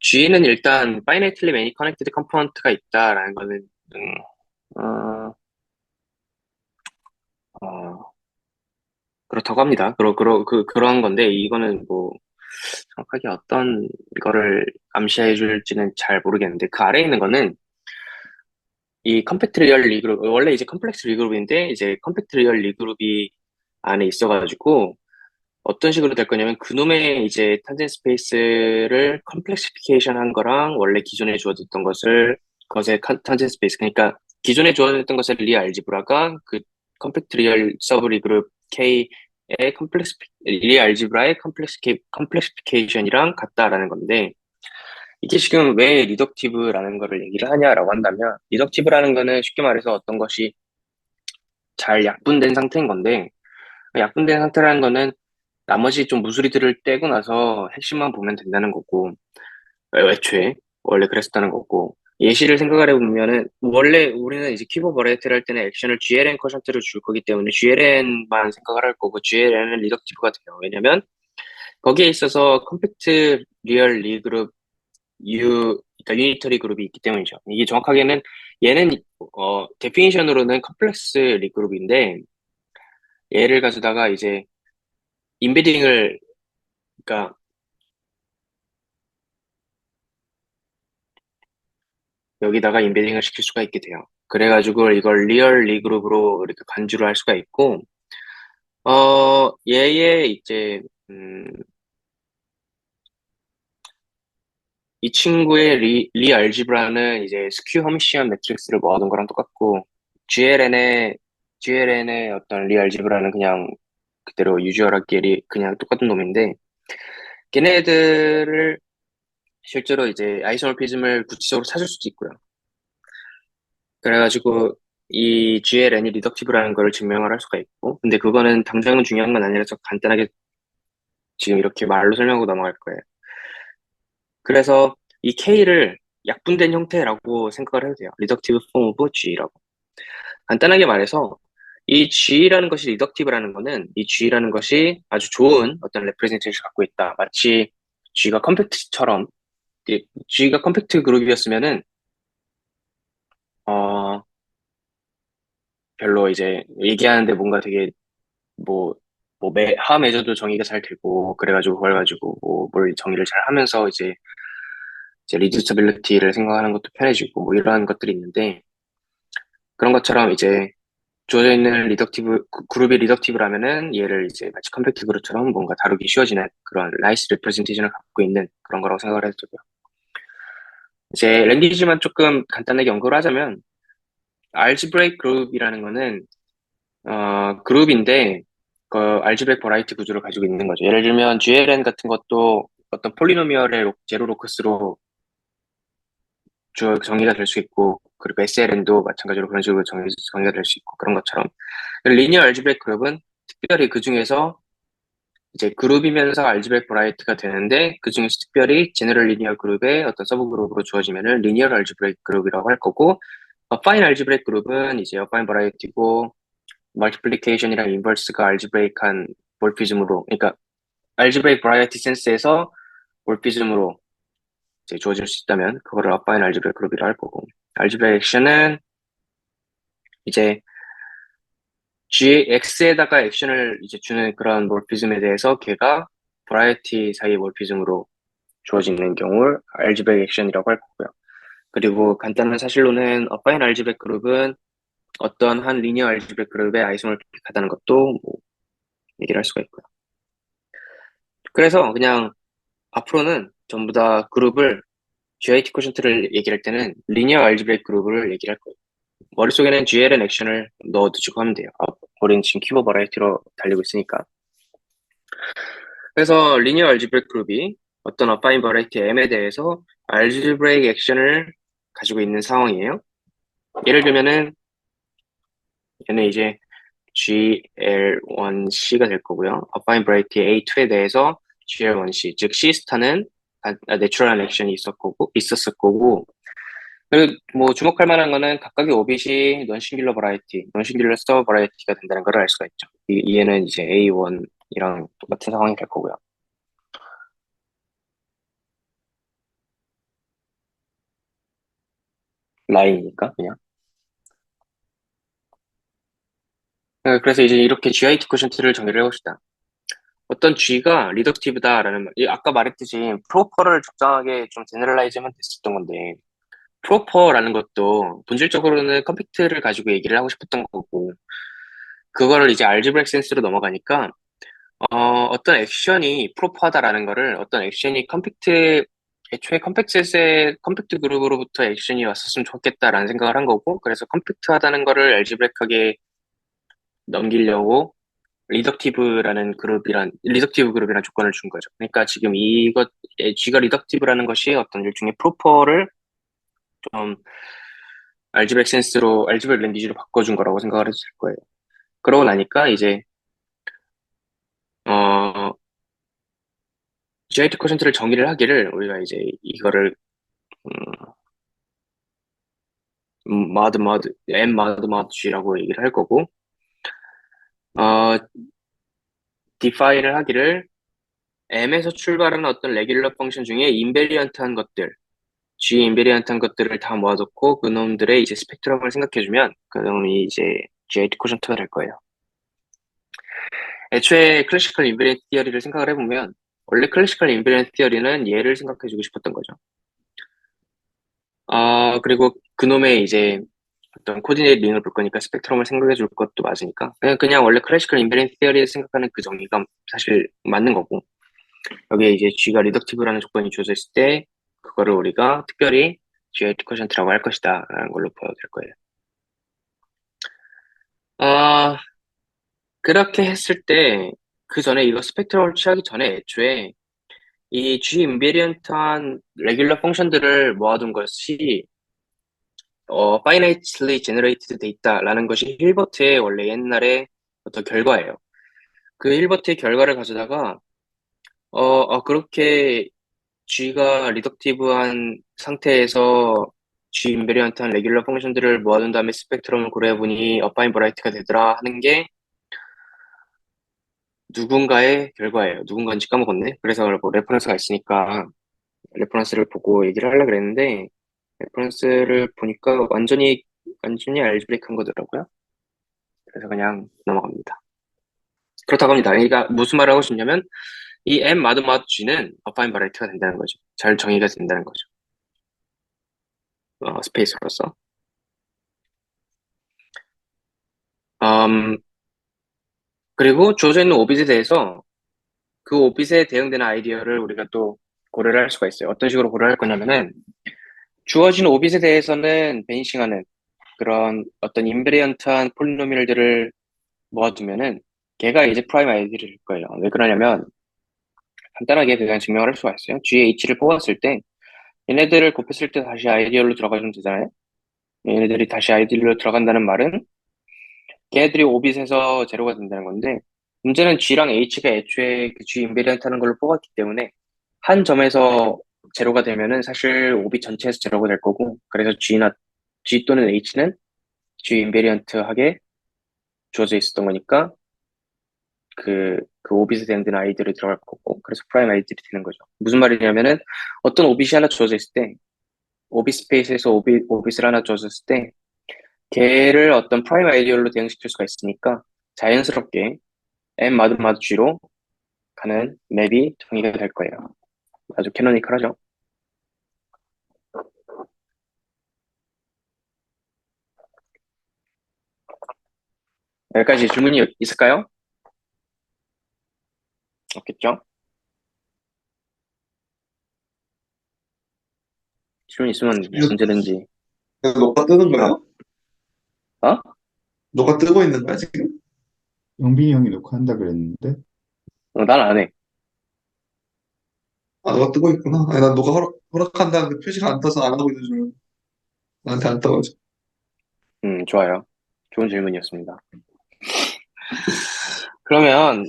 G는 일단 finitely many connected component가 있다라는 거는 어, 어, 그렇다고 합니다. 그런 건데 이거는 뭐 정확하게 어떤 거를 암시해 줄지는 잘 모르겠는데 그 아래에 있는 거는 이 컴팩트 리얼 리그룹 원래 이제 컴플렉스 리그룹인데 이제 컴팩트 리얼 리그룹이 안에 있어가지고 어떤 식으로 될 거냐면 그놈의 이제 탄젠 스페이스를 컴플렉시피케이션 한 거랑 원래 기존에 주어졌던 것의 탄젠 스페이스 그러니까 기존에 주어졌던 것의 리얼 알지브라가 그 컴팩트 리얼 서브 리그룹 K의 리얼 알지브라의 컴플렉시피케이션이랑 같다라는 건데 이게 지금 왜 리덕티브라는 거를 얘기를 하냐라고 한다면 리덕티브라는 거는 쉽게 말해서 어떤 것이 잘 약분된 상태인 건데 약분된 상태라는 거는 나머지 좀 무수리들을 떼고 나서 핵심만 보면 된다는 거고, 애초에 원래 그랬었다는 거고, 예시를 생각을 해보면은, 원래 우리는 이제 키보드 버라이어티를 할 때는 액션을 GLN 커션트를 줄 거기 때문에 GLN만 생각을 할 거고, GLN은 리덕티브가 돼요. 왜냐면, 거기에 있어서 컴팩트 리얼 리그룹 그러니까 유니터리 그룹이 있기 때문이죠. 이게 정확하게는 얘는 데피니션으로는 컴플렉스 리그룹인데 얘를 가져다가 이제 인베딩을 그러니까 여기다가 인베딩을 시킬 수가 있게 돼요. 그래가지고 이걸 리얼 리그룹으로 이렇게 간주를 할 수가 있고, 얘의 이제, 이 친구의 리 알지브라는 이제 스큐 허미시언 매트릭스를 모아둔 거랑 똑같고, GLN의 어떤 리 알지브라는 그냥 그대로 유주얼하게 그냥 똑같은 놈인데, 걔네들을 실제로 이제 아이소모피즘을 구체적으로 찾을 수도 있고요. 그래가지고 이 GLN이 리덕티브라는 걸 증명을 할 수가 있고 근데 그거는 당장은 중요한 건 아니라서 간단하게 지금 이렇게 말로 설명하고 넘어갈 거예요. 그래서 이 K를 약분된 형태라고 생각을 해도 돼요. 리덕티브 폼 오브 G라고. 간단하게 말해서 이 G라는 것이 리덕티브라는 거는 이 G라는 것이 아주 좋은 어떤 레프레젠테이션을 갖고 있다. 마치 G가 컴팩트처럼 G가 컴팩트 그룹이었으면은 어 별로 이제 얘기하는데 뭔가 되게 뭐, 하 매저도 정의가 잘 되고, 그래가지고, 그걸 가지고, 뭘 정의를 잘 하면서, 이제 리듀서빌리티를 생각하는 것도 편해지고, 뭐, 이러한 것들이 있는데, 그런 것처럼 이제, 주어져 있는 그룹이 리덕티브라면은, 얘를 이제 마치 컴팩트 그룹처럼 뭔가 다루기 쉬워지는 그런 나이스 레프레젠테이션을 갖고 있는 그런 거라고 생각을 해도 되고요. 이제, 랭귀지만 조금 간단하게 언급을 하자면, 알지브레이크 그룹이라는 거는, 그룹인데, 그 알지브레이크 버라이티 구조를 가지고 있는 거죠. 예를 들면 GLN 같은 것도 어떤 폴리노미얼의 제로 로커스로 정의가 될 수 있고, 그리고 SLN도 마찬가지로 그런 식으로 정의가 될 수 있고, 그런 것처럼. 리니어 알지브레이크 그룹은 특별히 그 중에서 이제 그룹이면서 알지브레이크 버라이어티가 되는데, 그 중에서 특별히 제너럴 리니어 그룹의 어떤 서브 그룹으로 주어지면은 리니어 알지브레이크 그룹이라고 할 거고, 어파인 알지브레이크 그룹은 이제 어파인 버라이어티고, 멀티플리케이션이랑 인버스가 알지브레이크한 몰피즘으로, 그러니까 알지브레이크 버라이어티 센스에서 몰피즘으로 이제 주어질 수 있다면 그거를 어파인 알지브레이크 그룹이라 할 거고, 알지브레이크 액션은 이제 X에다가 액션을 이제 주는 그런 몰피즘에 대해서 걔가 버라이어티 사이의 몰피즘으로 주어지는 경우를 알지브레이크 액션이라고 할 거고요. 그리고 간단한 사실로는 어파인 알지브레이크 그룹은 어떤 한 리니어 알지브레이크 그룹의 아이소몰픽하다는 것도 뭐 얘기를 할 수가 있고요. 그래서 그냥 앞으로는 전부 다 그룹을 GIT 코션트를 얘기할 때는 리니어 알지브레이크 그룹을 얘기를 할 거예요. 머릿속에는 GLN 액션을 넣어두시고 하면 돼요. 우리는 지금 키보 버라이어티로 달리고 있으니까. 그래서 리니어 알지브레이크 그룹이 어떤 어파인 버라이티 M에 대해서 알지브레이크 액션을 가지고 있는 상황이에요. 예를 들면은 얘는 이제 GL1C가 될 거고요. 어파인 버라이티 A2에 대해서 GL1C, 즉 C 스타는 내추럴한 액션이 있었을 거고, 그리고 뭐 주목할 만한 거는 각각의 오빗이 넌싱귤러 버라이티, 넌싱귤러 서브 버라이티가 된다는 걸 알 수가 있죠. 얘는 이제 A1이랑 똑같은 상황이 될 거고요. 라인이니까 그냥. 그래서 이제 이렇게 GIT 코션트를 정의를 해봅시다. 어떤 G가 리덕티브다라는 말, 아까 말했듯이 프로퍼를 적당하게 좀 제너럴라이즈하면 됐었던 건데, 프로퍼라는 것도 본질적으로는 컴팩트를 가지고 얘기를 하고 싶었던 거고, 그거를 이제 알지브렉 센스로 넘어가니까 어떤 액션이 프로퍼하다라는 거를 어떤 액션이 애초에 컴팩트 그룹으로부터 액션이 왔었으면 좋겠다라는 생각을 한 거고, 그래서 컴팩트하다는 거를 알지브렉하게 넘기려고 리덕티브 그룹이란 조건을 준 거죠. 그러니까 지금 G가 리덕티브라는 것이 어떤 일종의 프로퍼를 좀 알지브렉 랭귀지로 바꿔준 거라고 생각을 해도 될 거예요. 그러고 나니까 이제, 어, GIT 코션트를 정의를 하기를 우리가 이제 이거를, M G라고 얘기를 할 거고, 어, define을 하기를 M에서 출발하는 어떤 레귤러 펑션 중에 인베리언트한 것들, G 인베리언트한 것들을 다 모아놓고 그놈들의 이제 스펙트럼을 생각해주면 그놈이 이제 GIT 코션트가 될 거예요. 애초에 클래시컬 인베리언트 티어리를 생각을 해보면 원래 클래시컬 인베리언트 티어리는 얘를 생각해주고 싶었던 거죠. 그리고 그놈의 이제 어떤 코디네이트 링을 볼 거니까 스펙트럼을 생각해 줄 것도 맞으니까 그냥 원래 클래시컬 인베리언트 티어리에서 생각하는 그 정의가 사실 맞는 거고, 여기에 이제 G가 리덕티브라는 조건이 주어져 있을 때 그거를 우리가 특별히 GIT 쿼션트라고 할 것이다 라는 걸로 보여도 될 거예요. 아, 그렇게 했을 때 그 전에 이거 스펙트럼을 취하기 전에 애초에 이 G 인베리언트한 레귤러 펑션들을 모아둔 것이 finitely generated 돼 있다라는 것이 힐버트의 원래 옛날에 어떤 결과예요. 그 힐버트의 결과를 가져다가 그렇게 G가 리덕티브한 상태에서 G 인베리언트한 레귤러 펑션들을 모아둔 다음에 스펙트럼을 고려해보니 어파인 버라이티가 되더라 하는 게 누군가의 결과예요. 누군가인지 까먹었네. 그래서 뭐 레퍼런스가 있으니까 레퍼런스를 보고 얘기를 하려고 그랬는데, 레퍼런스를 보니까 완전히 알지브레이크한 거더라고요. 그래서 그냥 넘어갑니다. 그렇다고 합니다. 그러니까 무슨 말을 하고 싶냐면 이 M 마드 G는 어파인 버라이티가 된다는 거죠. 잘 정의가 된다는 거죠. 스페이스로서. 음, 그리고 주어져 있는 오빗에 대해서 그 오빗에 대응되는 아이디어를 우리가 또 고려를 할 수가 있어요. 어떤 식으로 고려할 거냐면은 주어진 오빗에 대해서는 베니싱하는 그런 어떤 인베리언트한 폴리노미얼들을 모아두면은 걔가 이제 프라임 아이디를 줄 거예요. 왜 그러냐면 간단하게 그냥 증명을 할 수가 있어요. GH를 뽑았을 때 얘네들을 곱했을 때 다시 아이디얼로 들어가면 되잖아요. 얘네들이 다시 아이디얼로 들어간다는 말은 걔네들이 오빗에서 제로가 된다는 건데 문제는 G랑 H가 애초에 그 G 인베리언트 하는 걸로 뽑았기 때문에 한 점에서 제로가 되면은 사실 오빗 전체에서 제로가 될 거고 그래서 G 또는 H는 G 인베리언트하게 주어져 있었던 거니까 그 오빗에 되는 아이들이 들어갈 거고 그래서 프라임 아이들이 되는 거죠. 무슨 말이냐면은 어떤 오빗이 하나 주어져 있을 때 오빗 스페이스에서 오빗을 하나 주어졌을 때 걔를 어떤 프라임 아이디어로 대응시킬 수가 있으니까 자연스럽게 M 마드 G로 가는 맵이 정의가 될 거예요. 아주 캐노니컬하죠. 여기까지 질문이 있을까요? 없겠죠? 질문 있으면 이거 언제든지. 녹화 뜨는 어? 거예요? 어? 녹화 뜨고 있는 거야, 지금? 영빈이 형이 녹화한다 그랬는데 난 안 해. 아, 녹화 뜨고 있구나. 아니, 난 녹화 허락한다는데 표시가 안 떠서 안 하고 있는 줄 알고. 나한테 안 떠가지고. 좋아요. 좋은 질문이었습니다. 그러면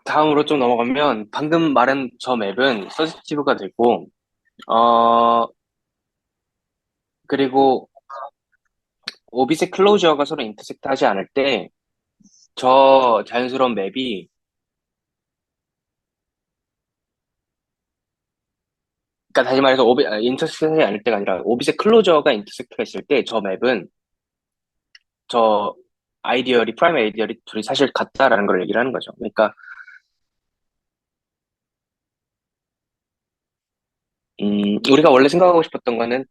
다음으로 좀 넘어가면 방금 말한 저 맵은 서지티브가 되고 어 그리고 오빗의 클로저가 서로 인터섹트 하지 않을 때 저 자연스러운 맵이 그러니까 다시 말해서 인터섹트 하지 않을 때가 아니라 오빗의 클로저가 인터섹트가 있을 때 저 맵은 저 프라임 아이디얼이 둘이 사실 같다라는 걸 얘기를 하는 거죠. 그러니까 우리가 원래 생각하고 싶었던 거는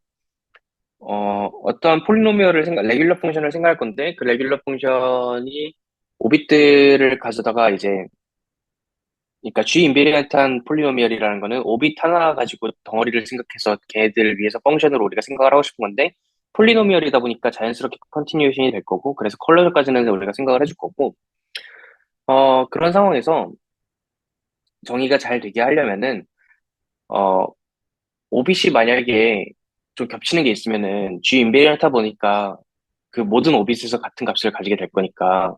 어떤 레귤러 펑션을 생각할 건데 그 레귤러 펑션이 오빗들을 가져다가 이제 그러니까 G 인베리언트한 폴리노미얼이라는 거는 오빗 하나 가지고 덩어리를 생각해서 걔들 위해서 펑션으로 우리가 생각을 하고 싶은 건데 폴리노미얼이다 보니까 자연스럽게 컨티뉴에이션이 될 거고 그래서 컬러까지는 우리가 생각을 해줄 거고 그런 상황에서 정의가 잘 되게 하려면은 어 오빗이 만약에 좀 겹치는 게 있으면은 G 인베리언트다 보니까 그 모든 오빗에서 같은 값을 가지게 될 거니까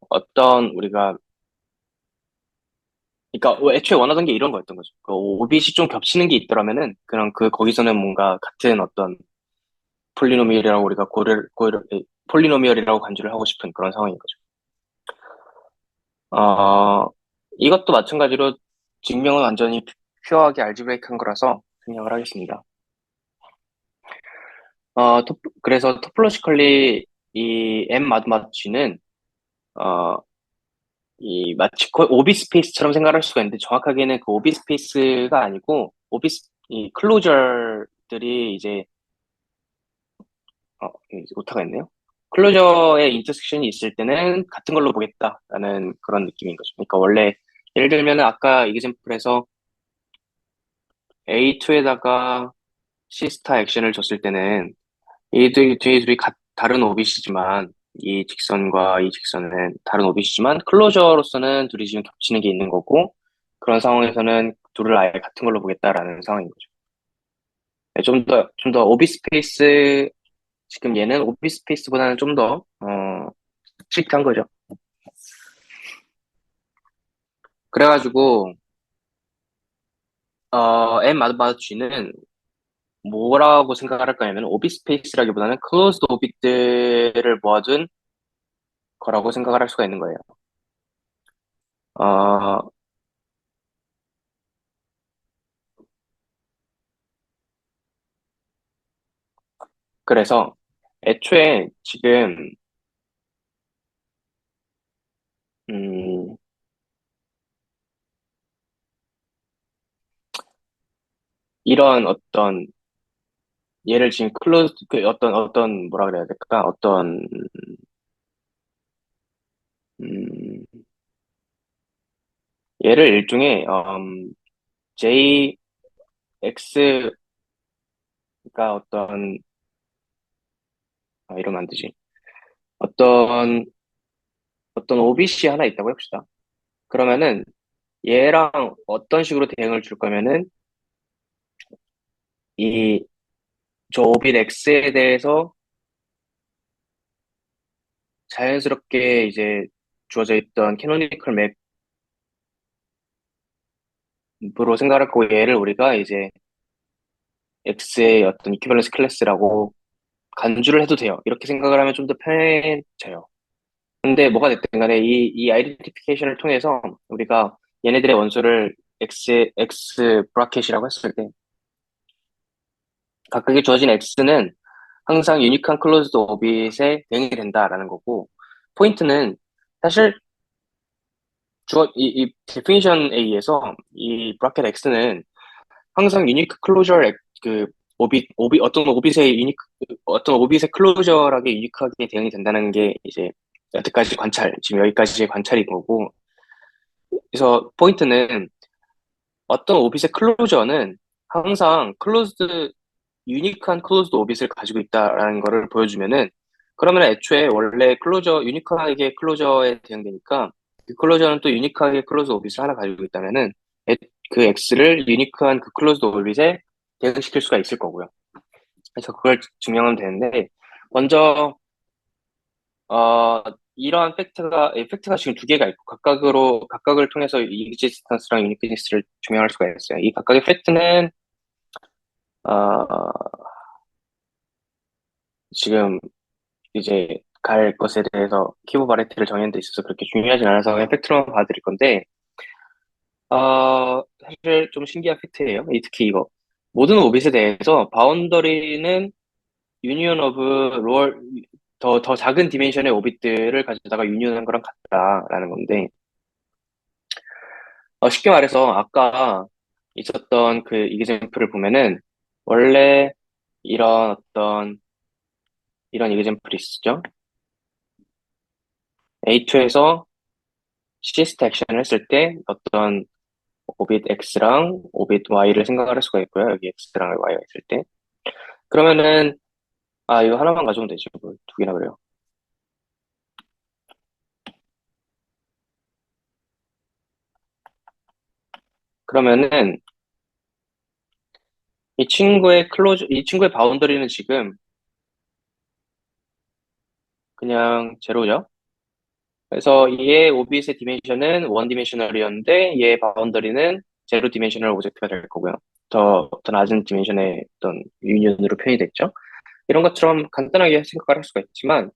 어떤 우리가 그러니까 애초에 원하던 게 이런 거였던 거죠. 그 오빗이 좀 겹치는 게 있더라면은 그냥 거기서는 뭔가 같은 어떤 폴리노미얼이라고 우리가 폴리노미얼이라고 간주를 하고 싶은 그런 상황인 거죠. 어, 이것도 마찬가지로 증명은 완전히 퓨어하게 알지브레이크한 거라서 생략을 하겠습니다. 그래서 토폴로지컬리 이 M 마드마치는 어, 이 마치 거의 오비스페이스처럼 생각할 수가 있는데 정확하게는 그 오비스페이스가 아니고 이 클로저들이 이제 이제 오타가 있네요. 클로저에 인터섹션이 있을 때는 같은 걸로 보겠다라는 그런 느낌인 거죠. 그러니까 원래 예를 들면 아까 이그젠플에서 A2에다가 C 스타 액션을 줬을 때는 뒤에 둘이 다른 오빗이지만 이 직선과 이 직선은 다른 오빗이지만 클로저로서는 둘이 지금 겹치는 게 있는 거고 그런 상황에서는 둘을 아예 같은 걸로 보겠다라는 상황인 거죠. 네, 좀 더 오비스페이스 지금 얘는 오비스페이스보다는 좀 더 스트릭트한 거죠. 그래가지고 M 마드 G는 뭐라고 생각을 할 거냐면 오비스페이스라기보다는 클로즈드 오빗들을 모아둔 거라고 생각을 할 수가 있는 거예요. 어, 그래서 애초에 지금 음, 이런 어떤 얘를 지금 어떤 뭐라 그래야 될까 음, 얘를 일종의 JX가 이러면 안 되지 어떤 오빗이 하나 있다고 해봅시다. 그러면은 얘랑 어떤 식으로 대응을 줄 거면은 이 저 오빗 X에 대해서 자연스럽게 이제 주어져 있던 캐노니컬 맵으로 생각할 거고 얘를 우리가 이제 X의 어떤 이퀴밸런스 클래스라고 간주를 해도 돼요. 이렇게 생각을 하면 좀 더 편해져요. 근데 뭐가 됐든 간에 이 아이덴티피케이션을 통해서 우리가 얘네들의 원소를 X 브라켓이라고 했을 때 각각의 주어진 X는 항상 유니크한 클로즈드 오빗에 대응이 된다라는 거고 포인트는 사실 이 데피니션에 의해서 이 브라켓 X는 항상 유니크 클로저 그 어떤 오빗의 클로저하게 유니크하게 대응이 된다는 게 이제 여태까지 지금 여기까지의 관찰인 거고 그래서 포인트는 어떤 오빗의 클로저는 항상 유니크한 클로즈드 오빗을 가지고 있다라는 거를 보여주면은 그러면 애초에 원래 유니크하게 클로저에 대응되니까 그 클로저는 또 유니크하게 클로즈 오빗을 하나 가지고 있다면은 그 X를 유니크한 그 클로즈드 오빗에 대응시킬 수가 있을 거고요. 그래서 그걸 증명하면 되는데 먼저 어 이러한 팩트가 지금 두 개가 있고 각각을 통해서 이그지스턴스랑 유니크니스를 증명할 수가 있어요. 이 각각의 팩트는 어 지금 이제 갈 것에 대해서 키보 바레트를 정하는 데 있어서 그렇게 중요하진 않아서 그냥 팩트로만 봐드릴 건데, 사실 좀 신기한 팩트예요. 특히 이거. 모든 오빗에 대해서 바운더리는 유니언 오브 롤, 더 작은 디멘션의 오빗들을 가져다가 유니언한 거랑 같다라는 건데, 쉽게 말해서 아까 있었던 그 이그젠플을 보면은 원래 이런 이런 이그젠플이 있었죠. A2에서 시스트 액션을 했을 때 어떤 오빗 X랑 오빗 Y를 생각을 할 수가 있고요. 여기 X랑 Y가 있을 때. 그러면은, 이거 하나만 가져오면 되죠. 뭐두 개나 그래요. 그러면은, 이 친구의 바운더리는 지금 그냥 제로죠. 그래서 얘의 오빗의 디멘션은 원 디멘셔널이었는데, 얘의 바운더리는 제로 디멘셔널 오브젝트가 될 거고요. 더 낮은 디멘션의 어떤 유니온으로 표현이 됐죠. 이런 것처럼 간단하게 생각을 할 수가 있지만,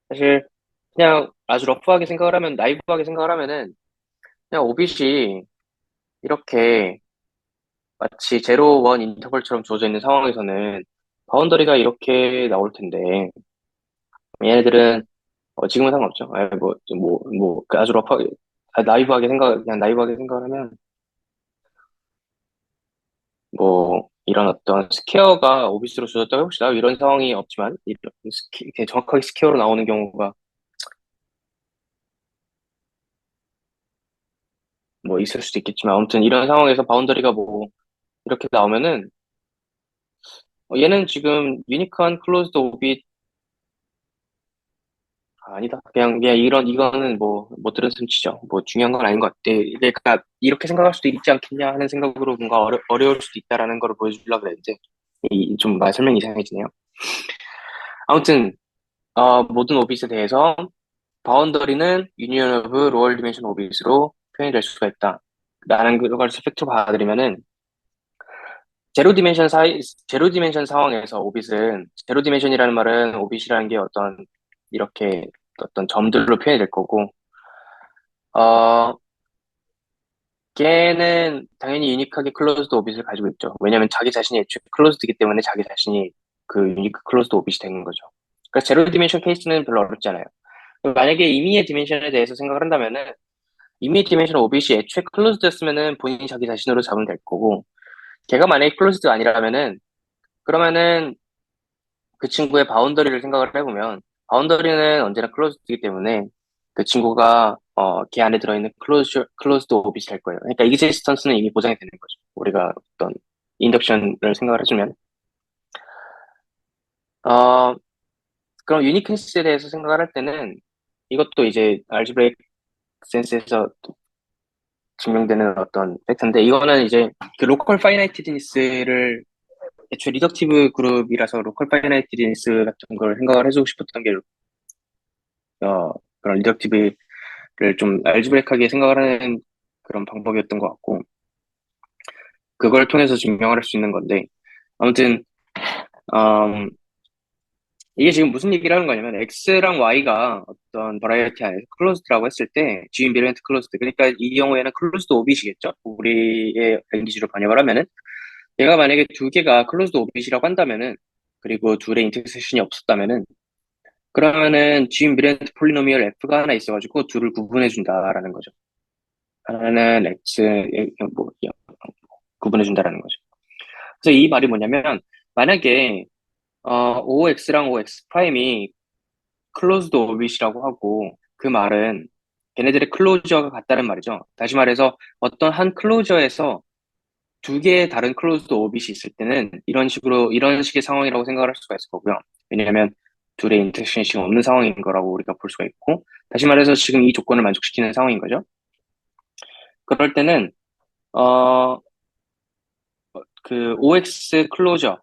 사실 그냥 아주 나이브하게 생각을 하면은 그냥 오빗이 이렇게 마치 제로 원 인터벌처럼 주어져 있는 상황에서는 바운더리가 이렇게 나올 텐데 얘네들은 지금은 상관없죠. 그 아주 러프하게 그냥 나이브하게 생각을 하면 뭐 이런 어떤 스퀘어가 오빗으로 주어졌다고 해봅시다. 이런 상황이 없지만 이렇게 정확하게 스퀘어로 나오는 경우가 뭐 있을 수도 있겠지만 아무튼 이런 상황에서 바운더리가 뭐 이렇게 나오면은 얘는 지금 유니크한 클로즈드 오빗 아니다. 그냥 이거는 못 들은 셈치죠. 뭐 중요한 건 아닌 것 같아. 그러니까 이렇게 생각할 수도 있지 않겠냐 하는 생각으로 뭔가 어려울 수도 있다라는 걸 보여주려고 그랬는데, 좀 설명이 이상해지네요. 아무튼, 모든 오빗에 대해서 바운더리는 유니언 오브 로얼 디멘션 오빗으로 표현이 될 수가 있다. 라는 걸 팩트로 봐드리면은, 제로 디멘션 상황에서 제로 디멘션이라는 말은 오빗이라는 게 이렇게 어떤 점들로 표현이 될 거고, 어, 걔는 당연히 유니크하게 클로즈드 오빗을 가지고 있죠. 왜냐면 자기 자신이 애초에 클로즈드이기 때문에 자기 자신이 그 유니크 클로즈드 오빗이 되는 거죠. 그래서 제로 디멘션 케이스는 별로 어렵지 않아요. 만약에 임의의 디멘션에 대해서 생각을 한다면은 임의의 디멘션 오빗이 애초에 클로즈드였으면은 본인이 자기 자신으로 잡으면 될 거고 걔가 만약에 클로즈드가 아니라면은 그러면은 그 친구의 바운더리를 생각을 해보면 바운더리는 언제나 클로즈드이기 때문에 그 친구가 걔 안에 들어있는 클로즈드 오빗이 될 거예요. 그러니까 이그지스턴스는 이미 보장이 되는 거죠. 우리가 어떤 인덕션을 생각을 해주면 어 그럼 유니크니스에 대해서 생각을 할 때는 이것도 이제 알지브레이크 센스에서 증명되는 어떤 팩트인데, 이거는 이제 그 로컬 파이나이트니스를 애초에 리덕티브 그룹이라서 로컬 파이나이트니스 같은 걸 생각을 해주고 싶었던 게 그런 리덕티브를 좀 알지브레이크하게 생각을 하는 그런 방법이었던 것 같고, 그걸 통해서 증명을 할 수 있는 건데, 아무튼 음, 이게 지금 무슨 얘기를 하는 거냐면 X랑 Y가 어떤 버라이어티 안에서 클로즈드라고 했을 때 G 인비리언트 클로즈드, 그러니까 이 경우에는 클로즈드 오빗이겠죠. 우리의 랭귀지로 번역을 하면은 얘가 만약에 두 개가 클로즈드 오빗이라고 한다면은, 그리고 둘의 인터섹션이 없었다면은, 그러면은 G 인비리언트 폴리노미얼 F가 하나 있어가지고 둘을 구분해 준다라는 거죠. 하나는 X 뭐 구분해 준다라는 거죠. 그래서 이 말이 뭐냐면, 만약에 OX랑 OX 프라임이 클로즈드 오빗이라고 하고, 그 말은 걔네들의 클로저가 같다는 말이죠. 다시 말해서 어떤 한 클로저에서 두 개의 다른 클로즈드 오빗이 있을 때는 이런 식의 상황이라고 생각을 할 수가 있을 거고요. 왜냐하면 둘의 인터섹션이 지금 없는 상황인 거라고 우리가 볼 수가 있고, 다시 말해서 지금 이 조건을 만족시키는 상황인 거죠. 그럴 때는 어, 그 OX 클로저랑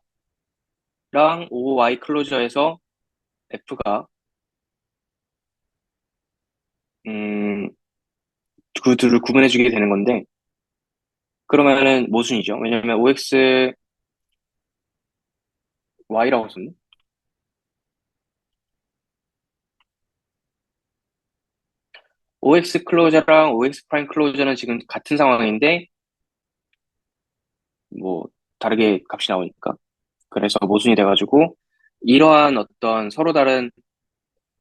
OY 클로저에서 F가 음, 그 둘을 구분해주게 되는 건데, 그러면은 모순이죠. 왜냐면 OX Y라고 썼네. OX 클로저랑 OX 프라임 클로저는 지금 같은 상황인데 뭐 다르게 값이 나오니까, 그래서 모순이 돼가지고 이러한 어떤 서로 다른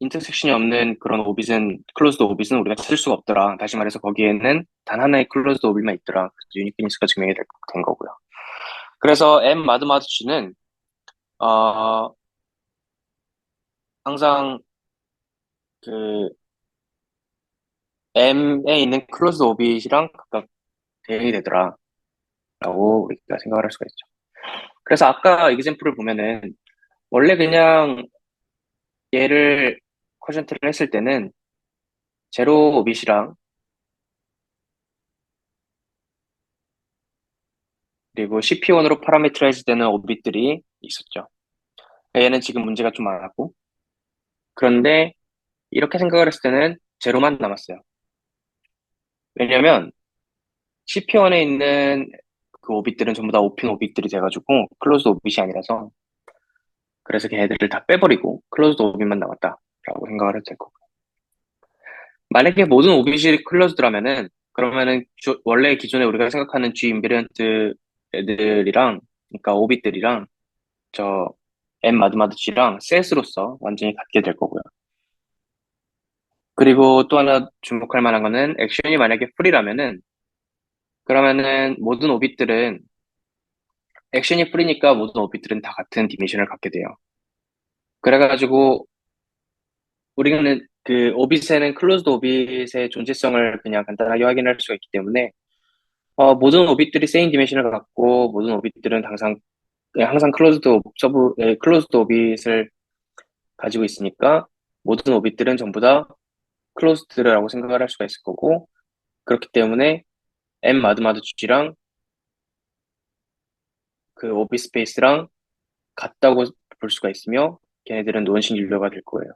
인터섹션이 없는 그런 오빗은, 클로즈드 오빗은 우리가 찾을 수가 없더라. 다시 말해서 거기에는 단 하나의 클로즈드 오빗만 있더라. 그래서 유니크니스가 증명이 된 거고요. 그래서 M 마드마드 G는 어, 항상 그 M에 있는 클로즈드 오빗이랑 각각 대응이 되더라 라고 우리가 생각을 할 수가 있죠. 그래서 아까 이그젬플을 보면은 원래 그냥 얘를 쿼션트를 했을 때는 제로 오빗이랑 그리고 CP1으로 파라미터라이즈 되는 오빗들이 있었죠. 얘는 지금 문제가 좀 많았고, 그런데 이렇게 생각을 했을 때는 제로만 남았어요. 왜냐면 CP1에 있는 그 오빗들은 전부 다 오픈 오빗들이 돼가지고 클로즈드 오빗이 아니라서, 그래서 걔네들을 다 빼버리고 클로즈드 오빗만 남았다라고 생각을 해도 될 거고, 만약에 모든 오빗이 클로즈드라면은, 그러면은 원래 기존에 우리가 생각하는 G 인베리언트 애들이랑, 그러니까 오빗들이랑 저 M 마드마드 G랑 셋으로서 완전히 같게 될 거고요. 그리고 또 하나 주목할 만한 거는 액션이 만약에 풀이라면은, 그러면은 모든 오빗들은, 액션이 풀이니까 모든 오빗들은 다 같은 디멘션을 갖게 돼요. 그래가지고 우리는 그 오빗에는 클로즈드 오빗의 존재성을 그냥 간단하게 확인할 수가 있기 때문에, 모든 오빗들이 세임 디멘션을 갖고 모든 오빗들은 항상 클로즈드 오빗을 가지고 있으니까 모든 오빗들은 전부 다 클로즈드라고 생각을 할 수가 있을 거고, 그렇기 때문에 M 마드마드 G랑 그 오빗 스페이스랑 같다고 볼 수가 있으며, 걔네들은 논식 윤료가 될 거예요.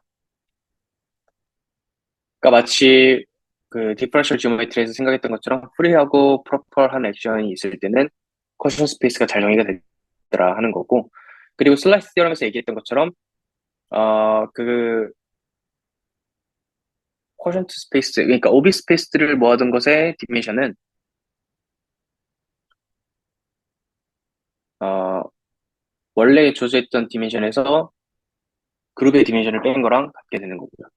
그러니까 마치 그 디퍼런셜 지오메트리에서 생각했던 것처럼 프리하고 프로퍼한 액션이 있을 때는 쿼션 스페이스가 잘 정의가 되더라 하는 거고, 그리고 슬라이스 티어럼에서 얘기했던 것처럼 그 쿼션트 스페이스, 그러니까 오비 스페이스들을 모아둔 것의 디멘션은 어, 원래 조제했던 디멘션에서 그룹의 디멘션을 뺀 거랑 같게 되는 거고요.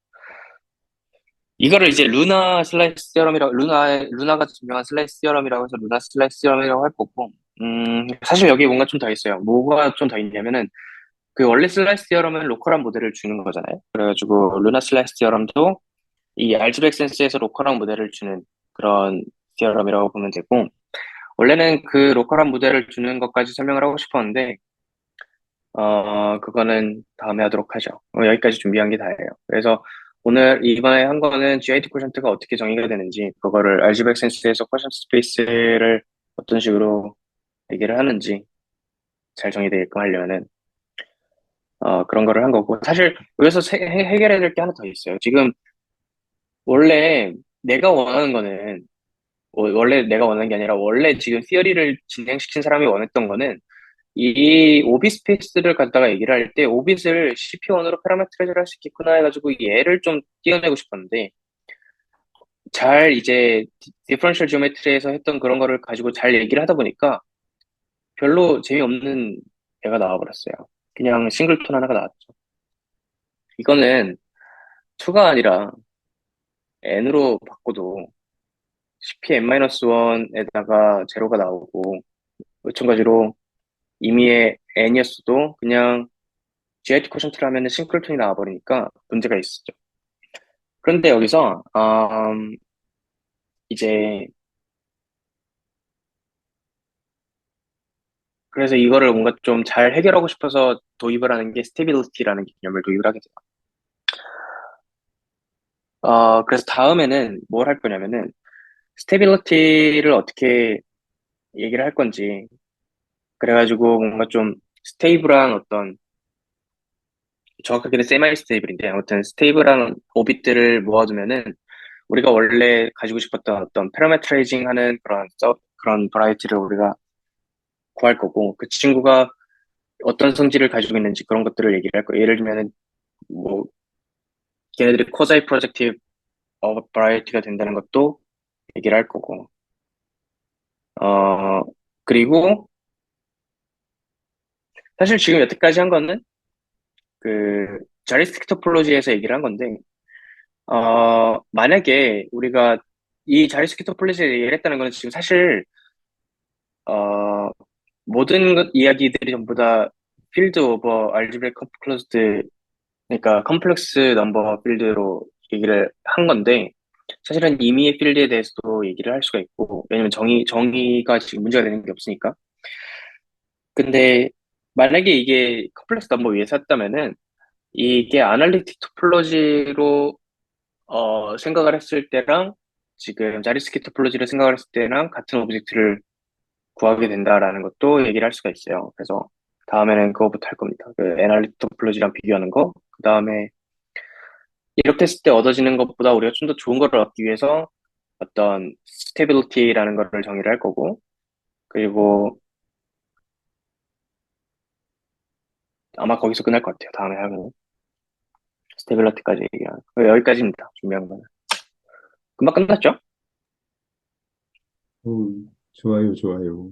이거를 이제 루나가 증명한 슬라이스 티어럼이라고 해서 루나 슬라이스 티어럼이라고 할 거고, 사실 여기에 뭔가 좀 더 있어요. 뭐가 좀 더 있냐면은, 그 원래 슬라이스 티어럼은 로컬한 모델을 주는 거잖아요. 그래가지고 루나 슬라이스 티어럼도 이 알지브렉 센스에서 로컬한 모델을 주는 그런 티어럼이라고 보면 되고, 원래는 그 로컬한 모델을 주는 것까지 설명을 하고 싶었는데, 그거는 다음에 하도록 하죠. 여기까지 준비한 게 다예요. 그래서 오늘 이번에 한 거는 GIT 쿼션트가 어떻게 정의가 되는지, 그거를 알지브라 센스에서 쿼션 스페이스를 어떤 식으로 얘기를 하는지 잘 정의되게끔 하려면은, 그런 거를 한 거고. 사실 여기서 해결해야 될 게 하나 더 있어요. 지금 원래 내가 원하는 거는, 원래 내가 원하는 게 아니라 원래 지금 시어리를 진행시킨 사람이 원했던 거는 이 오비 스페이스를 갖다가 얘기를 할 때 오빗을 CP1으로 파라메트라이즈를 할 수 있겠구나 해가지고 얘를 좀 띄어내고 싶었는데 잘 이제 디퍼런셜 지오메트리에서 했던 그런 거를 가지고 잘 얘기를 하다 보니까 별로 재미없는 애가 나와버렸어요. 그냥 싱글톤 하나가 나왔죠. 이거는 2가 아니라 n으로 바꿔도 CPn-1에다가 제로가 나오고 마찬가지로 이미의 n이었어도 그냥 GIT 쿼션트를 하면 싱글톤이 나와버리니까 문제가 있었죠. 그런데 여기서 이제 그래서 이거를 뭔가 좀 잘 해결하고 싶어서 도입을 하는 게 스테빌리티라는 개념을 도입을 하게 돼요. 그래서 다음에는 뭘 할 거냐면은 스테빌리티를 어떻게 얘기를 할 건지 그래가지고 뭔가 좀 스테이블한 어떤 정확하게는 세마이 스테이블인데 아무튼 스테이블한 오빗들을 모아두면은 우리가 원래 가지고 싶었던 어떤 패러메트라이징 하는 그런 버라이티를 우리가 구할 거고 그 친구가 어떤 성질을 가지고 있는지 그런 것들을 얘기를 할 거예요. 예를 들면은 뭐 걔네들이 코자이 프로젝티브 버라이티가 된다는 것도 얘기를 할 거고 어 그리고 사실 지금 여태까지 한 거는 그 자리스틱 토폴로지에서 얘기를 한 건데 만약에 우리가 이 자리스틱 토폴로지에 얘기를 했다는 거는 지금 사실 어 모든 이야기들이 전부 다 필드 오버 알지브레이크 클로즈드 그러니까 컴플렉스 넘버 필드로 얘기를 한 건데 사실은 임의의 필드에 대해서도 얘기를 할 수가 있고 왜냐면 정의가 지금 문제가 되는 게 없으니까 근데 만약에 이게 컴플렉스 넘버 위에 샀다면은 이게 아날리틱 토폴로지로 생각을 했을 때랑 지금 자리스키 토폴로지를 생각을 했을 때랑 같은 오브젝트를 구하게 된다라는 것도 얘기를 할 수가 있어요. 그래서 다음에는 그거부터 할 겁니다. 그 애널리틱 토폴로지랑 비교하는 거. 그 다음에 이렇게 했을 때 얻어지는 것보다 우리가 좀 더 좋은 거를 얻기 위해서 어떤 스테빌리티라는 거를 정의를 할 거고, 그리고 아마 거기서 끝날 것 같아요. 다음에 하면 스테빌리티까지 얘기하는 거. 여기까지입니다. 준비한 거는. 금방 끝났죠? 좋아요, 좋아요.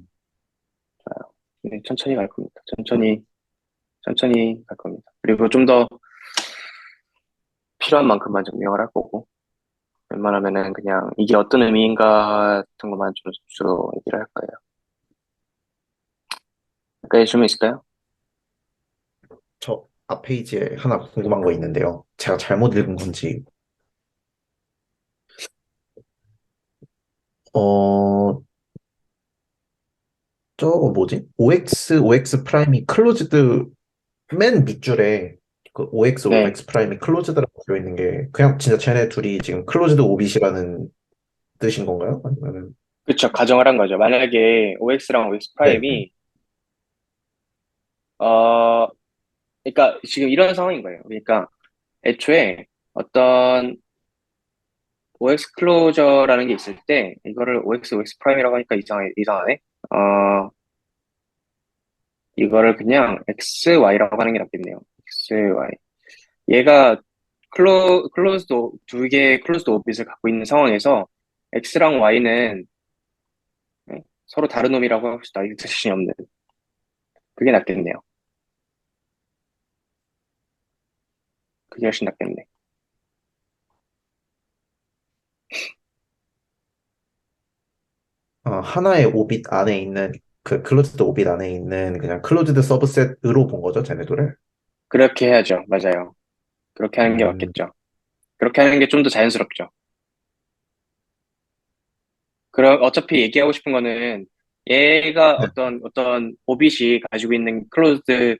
네, 천천히 갈 겁니다. 천천히 갈 겁니다. 그리고 좀 더 필요한 만큼만 증명을 할 거고, 웬만하면은 그냥 이게 어떤 의미인가 같은 것만 좀 주로 얘기를 할 거예요. 여기까지 질문 있을까요? 저 앞 페이지에 하나 궁금한 거 있는데요. 제가 잘못 읽은 건지, 어, 저거 뭐지? OX 프라임이 클로즈드 맨 밑줄에 그 OX, 네. OX 프라임이 클로즈드라고 되어 있는 게 그냥 진짜 쟤네 둘이 지금 클로즈드 오빗이라는 뜻인 건가요? 아니면은, 그쵸. 가정을 한 거죠. 만약에 OX랑 OX 네. 프라임이, 어, 그러니까 지금 이런 상황인 거예요. 그러니까 애초에 어떤 OX 클로저라는 게 있을 때 이거를 OX, OX 프라임이라고 하니까 이상하네. 어, 이거를 그냥 XY라고 하는 게 낫겠네요. XY. 얘가 클로즈드, 두 개의 클로즈드 오빗을 갖고 있는 상황에서 X랑 Y는 서로 다른 놈이라고 합시다. 인터섹션이 없는. 그게 낫겠네요. 그게 훨씬 낫겠네. 하나의 오빗 안에 있는 그 클로즈드 오빗 안에 있는 그냥 클로즈드 서브셋으로 본 거죠, 쟤네들을? 그렇게 해야죠. 맞아요. 그렇게 하는 게 음, 맞겠죠. 그렇게 하는 게 좀 더 자연스럽죠. 그럼 어차피 얘기하고 싶은 거는 얘가 네. 어떤 오빗이 가지고 있는 클로즈드가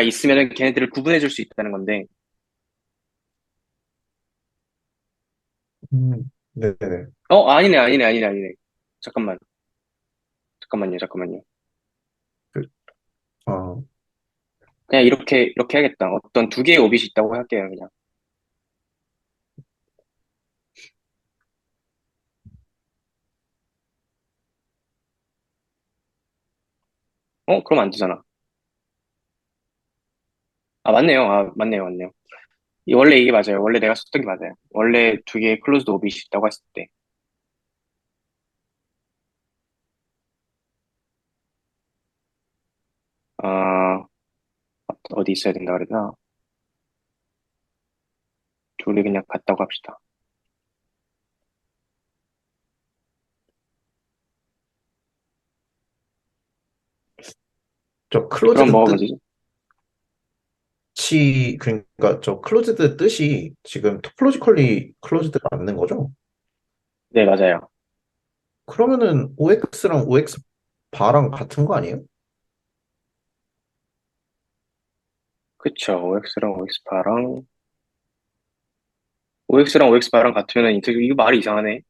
있으면은 걔네들을 구분해 줄 수 있다는 건데 네네. 아니네. 잠깐만, 잠깐만요. 그, 어, 그냥 이렇게 하겠다. 어떤 두 개의 오빗이 있다고 할게요, 그냥. 그럼 안 되잖아. 맞네요. 원래 이게 맞아요. 원래 내가 썼던 게 맞아요. 원래 두 개의 클로즈드 오빗이 있다고 했을 때. 어, 어디 있어야 된다 그랬나? 둘이 그냥 같다고 합시다. 저 그럼 클로즈드 뭐가 문제지? 뜻이, 그러니까 저 클로즈드 뜻이 지금 토폴로지컬리 클로즈드가 맞는 거죠? 네, 맞아요. 그러면은 OX랑 OX 바랑 같은 거 아니에요? 그쵸. OX랑 OX 바랑 같으면은 이거 말이 이상하네.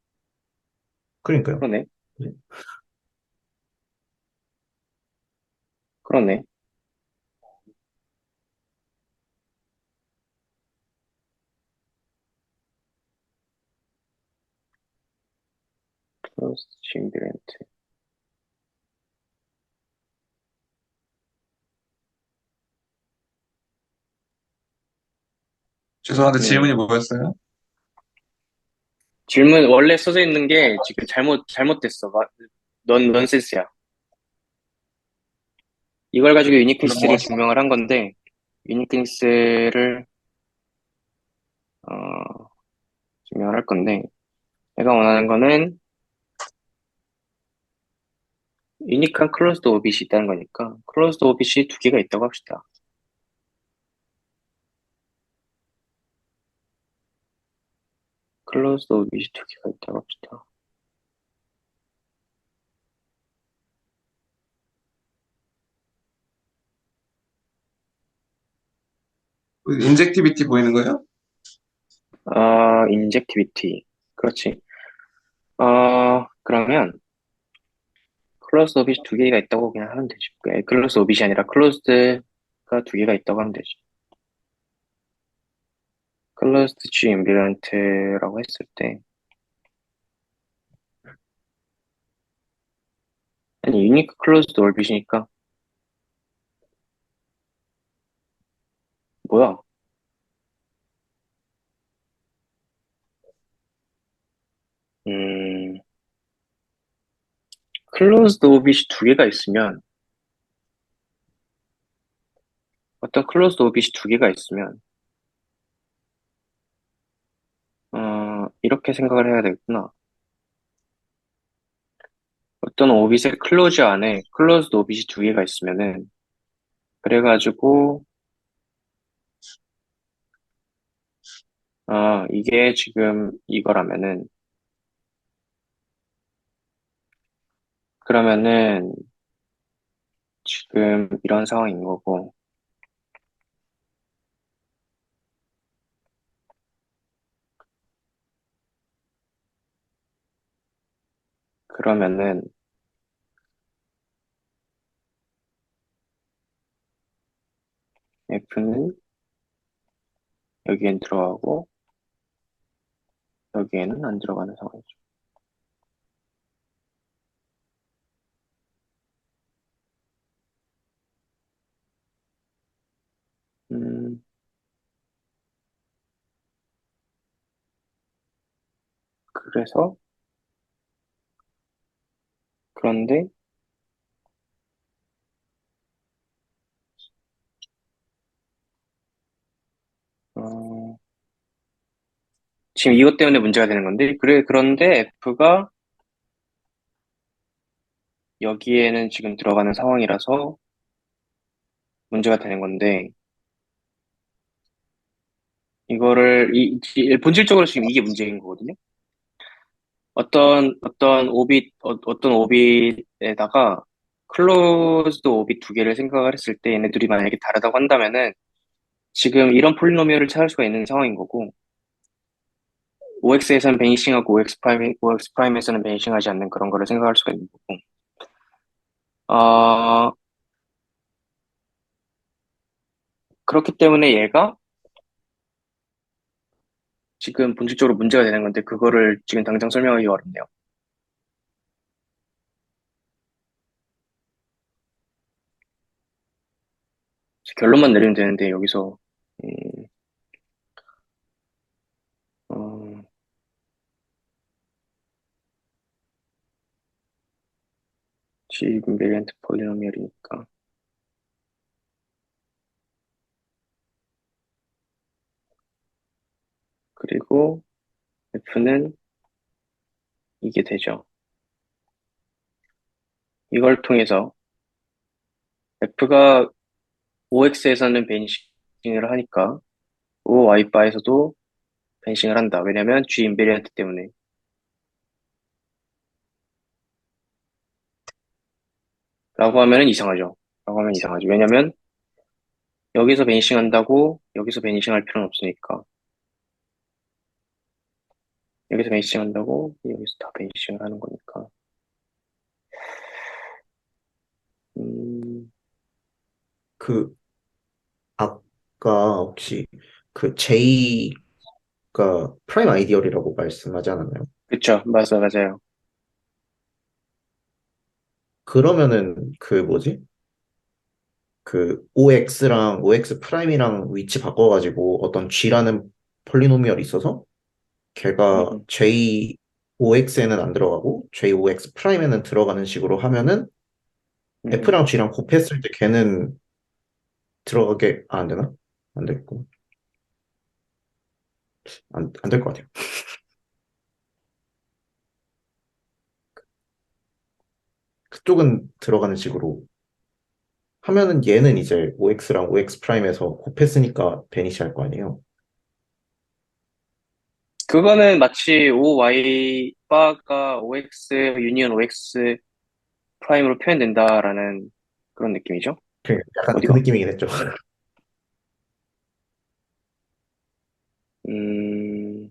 그러니까요. 그러네. 그러네. 클로즈 인비렌트. 죄송한데 음, 질문이 뭐였어요? 질문 원래 써져 있는 게 지금 잘못됐어. 넌센스야. 이걸 가지고 유니크니스를 넘어갔어. 증명을 한 건데, 유니크니스를, 어, 증명을 할 건데, 내가 원하는 거는 유니크한 클로즈드 오빗이 있다는 거니까, 클로즈드 오빗이 두 개가 있다고 합시다. 클로즈드 오빗이 두 개가 있다고 합시다. 인젝티비티 보이는 거예요? 인젝티비티. 그렇지. 그러면, 클로즈드 오빗이 두 개가 있다고 그냥 하면 되지. 클로즈드 오빗이 아니라 클로즈드가 두 개가 있다고 하면 되지. 클로즈드 G 인비런트라고 했을 때, 아니, 유니크 클로즈드 오빗이니까, 뭐야? 음, 클로즈드 오빗이 두 개가 있으면, 어떤 클로즈드 오빗이 두 개가 있으면, 이렇게 생각을 해야 되겠구나. 어떤 오빗의 클로즈 안에 클로즈드 오빗이 두 개가 있으면은, 그래가지고, 이게 지금 이거라면은, 그러면은, 지금 이런 상황인 거고, 그러면은, F는 여기엔 들어가고, 여기에는 안 들어가는 상황이죠. 음, 그래서, 그런데, 어, 지금 이것 때문에 문제가 되는 건데, 그런데 F가 여기에는 지금 들어가는 상황이라서 문제가 되는 건데, 본질적으로 지금 이게 문제인 거거든요? 어떤 오빗에다가 클로즈드 오빗 두 개를 생각을 했을 때 얘네들이 만약에 다르다고 한다면은 지금 이런 폴리노미얼을 찾을 수가 있는 상황인 거고, OX에서는 베니싱하고 OX 프라임에서는 베니싱하지 않는 그런 거를 생각할 수가 있는 거고. 어, 그렇기 때문에 얘가 지금 본질적으로 문제가 되는 건데, 그거를 지금 당장 설명하기 어렵네요. 결론만 내리면 되는데, 여기서, 음, 어, G 인베리언트 폴리노미얼이니까. 그리고 F는 이게 되죠. 이걸 통해서 F가 OX에서는 벤싱을 하니까 OY 바에서도 벤싱을 한다. 왜냐면 G 인베리언트 때문에. 라고 하면은 이상하죠. 라고 하면 이상하죠. 왜냐면 여기서 벤싱 한다고 여기서 벤싱 할 필요는 없으니까. 여기서 벤싱 한다고 여기서 다 벤싱을 하는 거니까. 음, 그, 아까 혹시 그 J가 프라임 아이디얼이라고 말씀하지 않았나요? 그쵸. 맞아요. 그러면은 그 뭐지? 그 OX랑 OX 프라임이랑 위치 바꿔가지고 어떤 G라는 폴리노미얼이 있어서 걔가 음, JOX에는 안 들어가고 JOX 프라임에는 들어가는 식으로 하면은 음. F랑 G랑 곱했을 때 걔는 들어가게 안 되나? 안 됐고 안 될 것 같아요. 그쪽은 들어가는 식으로 하면은 얘는 이제 OX랑 OX 프라임에서 곱했으니까 베니시 할 거 아니에요. 그거는 마치 OY 바가 OX 유니언 OX 프라임으로 표현된다라는 그런 느낌이죠. 약간 그 어디가? 느낌이긴 했죠. 음,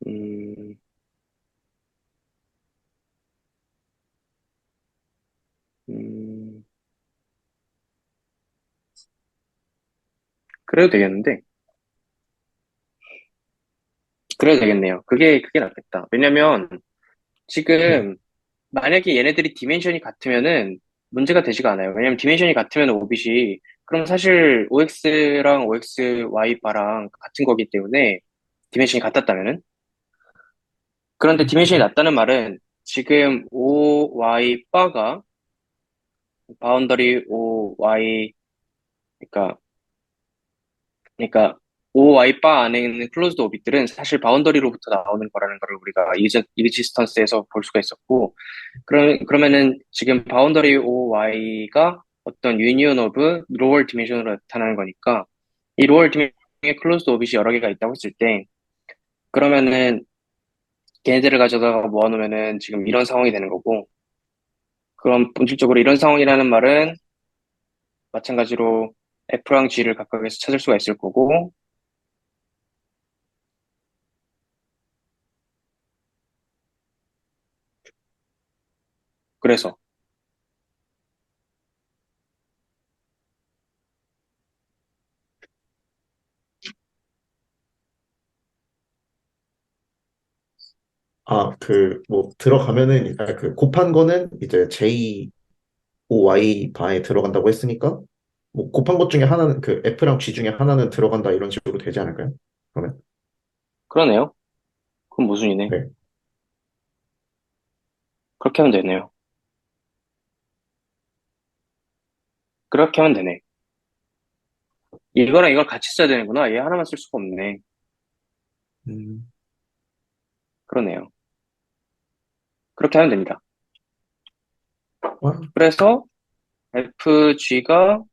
음, 음. 그래도 되겠는데. 그래도 되겠네요. 그게 낫겠다. 왜냐면 네. 지금 만약에 얘네들이 디멘션이 같으면은 문제가 되지가 않아요. 왜냐면 디멘션이 같으면 오빗이 그럼 사실 OX랑 OXY 바랑 같은 거기 때문에 디멘션이 같았다면은 그런데 디멘션이 낮다는 말은 지금 OY 바가 바운더리 OY 그러니까 그러니까 OY 바 안에 있는 클로즈드 오빗들은 사실 바운더리로부터 나오는 거라는 거를 우리가 이그지스턴스에서 볼 수가 있었고 그러면은 지금 바운더리 OY가 어떤 유니온 오브 로월 디멘션으로 나타나는 거니까 이 로월 디멘션에 클로즈드 오빗이 여러 개가 있다고 했을 때 그러면은 걔네들을 가져다가 모아놓으면은 지금 이런 상황이 되는 거고 그럼 본질적으로 이런 상황이라는 말은 마찬가지로 F랑 G를 각각에서 찾을 수가 있을 거고 그래서 뭐 들어가면은 그 곱한 거는 이제 JOY 바에 들어간다고 했으니까 뭐 곱한 것 중에 하나는 그 F랑 G 중에 하나는 들어간다 이런 식으로 되지 않을까요? 그러면 그러네요. 그건 모순이네. 네. 그렇게 하면 되네요. 그렇게 하면 되네. 이거랑 이걸 같이 써야 되는구나. 얘 하나만 쓸 수가 없네. 음, 그러네요. 그렇게 하면 됩니다. 아, 그래서 FG가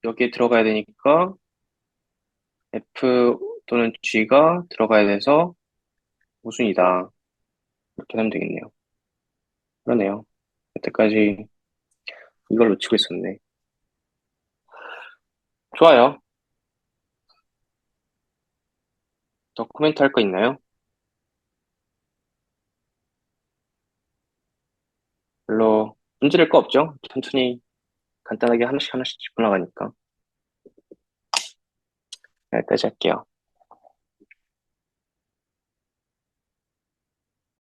여기에 들어가야 되니까 F 또는 G가 들어가야 돼서 모순이다. 이렇게 하면 되겠네요. 그러네요. 여태까지 이걸 놓치고 있었네. 좋아요. 더 코멘트 할 거 있나요? 별로 문제될 거 없죠? 천천히 간단하게 하나씩 하나씩 짚고 나가니까. 여기까지 할게요.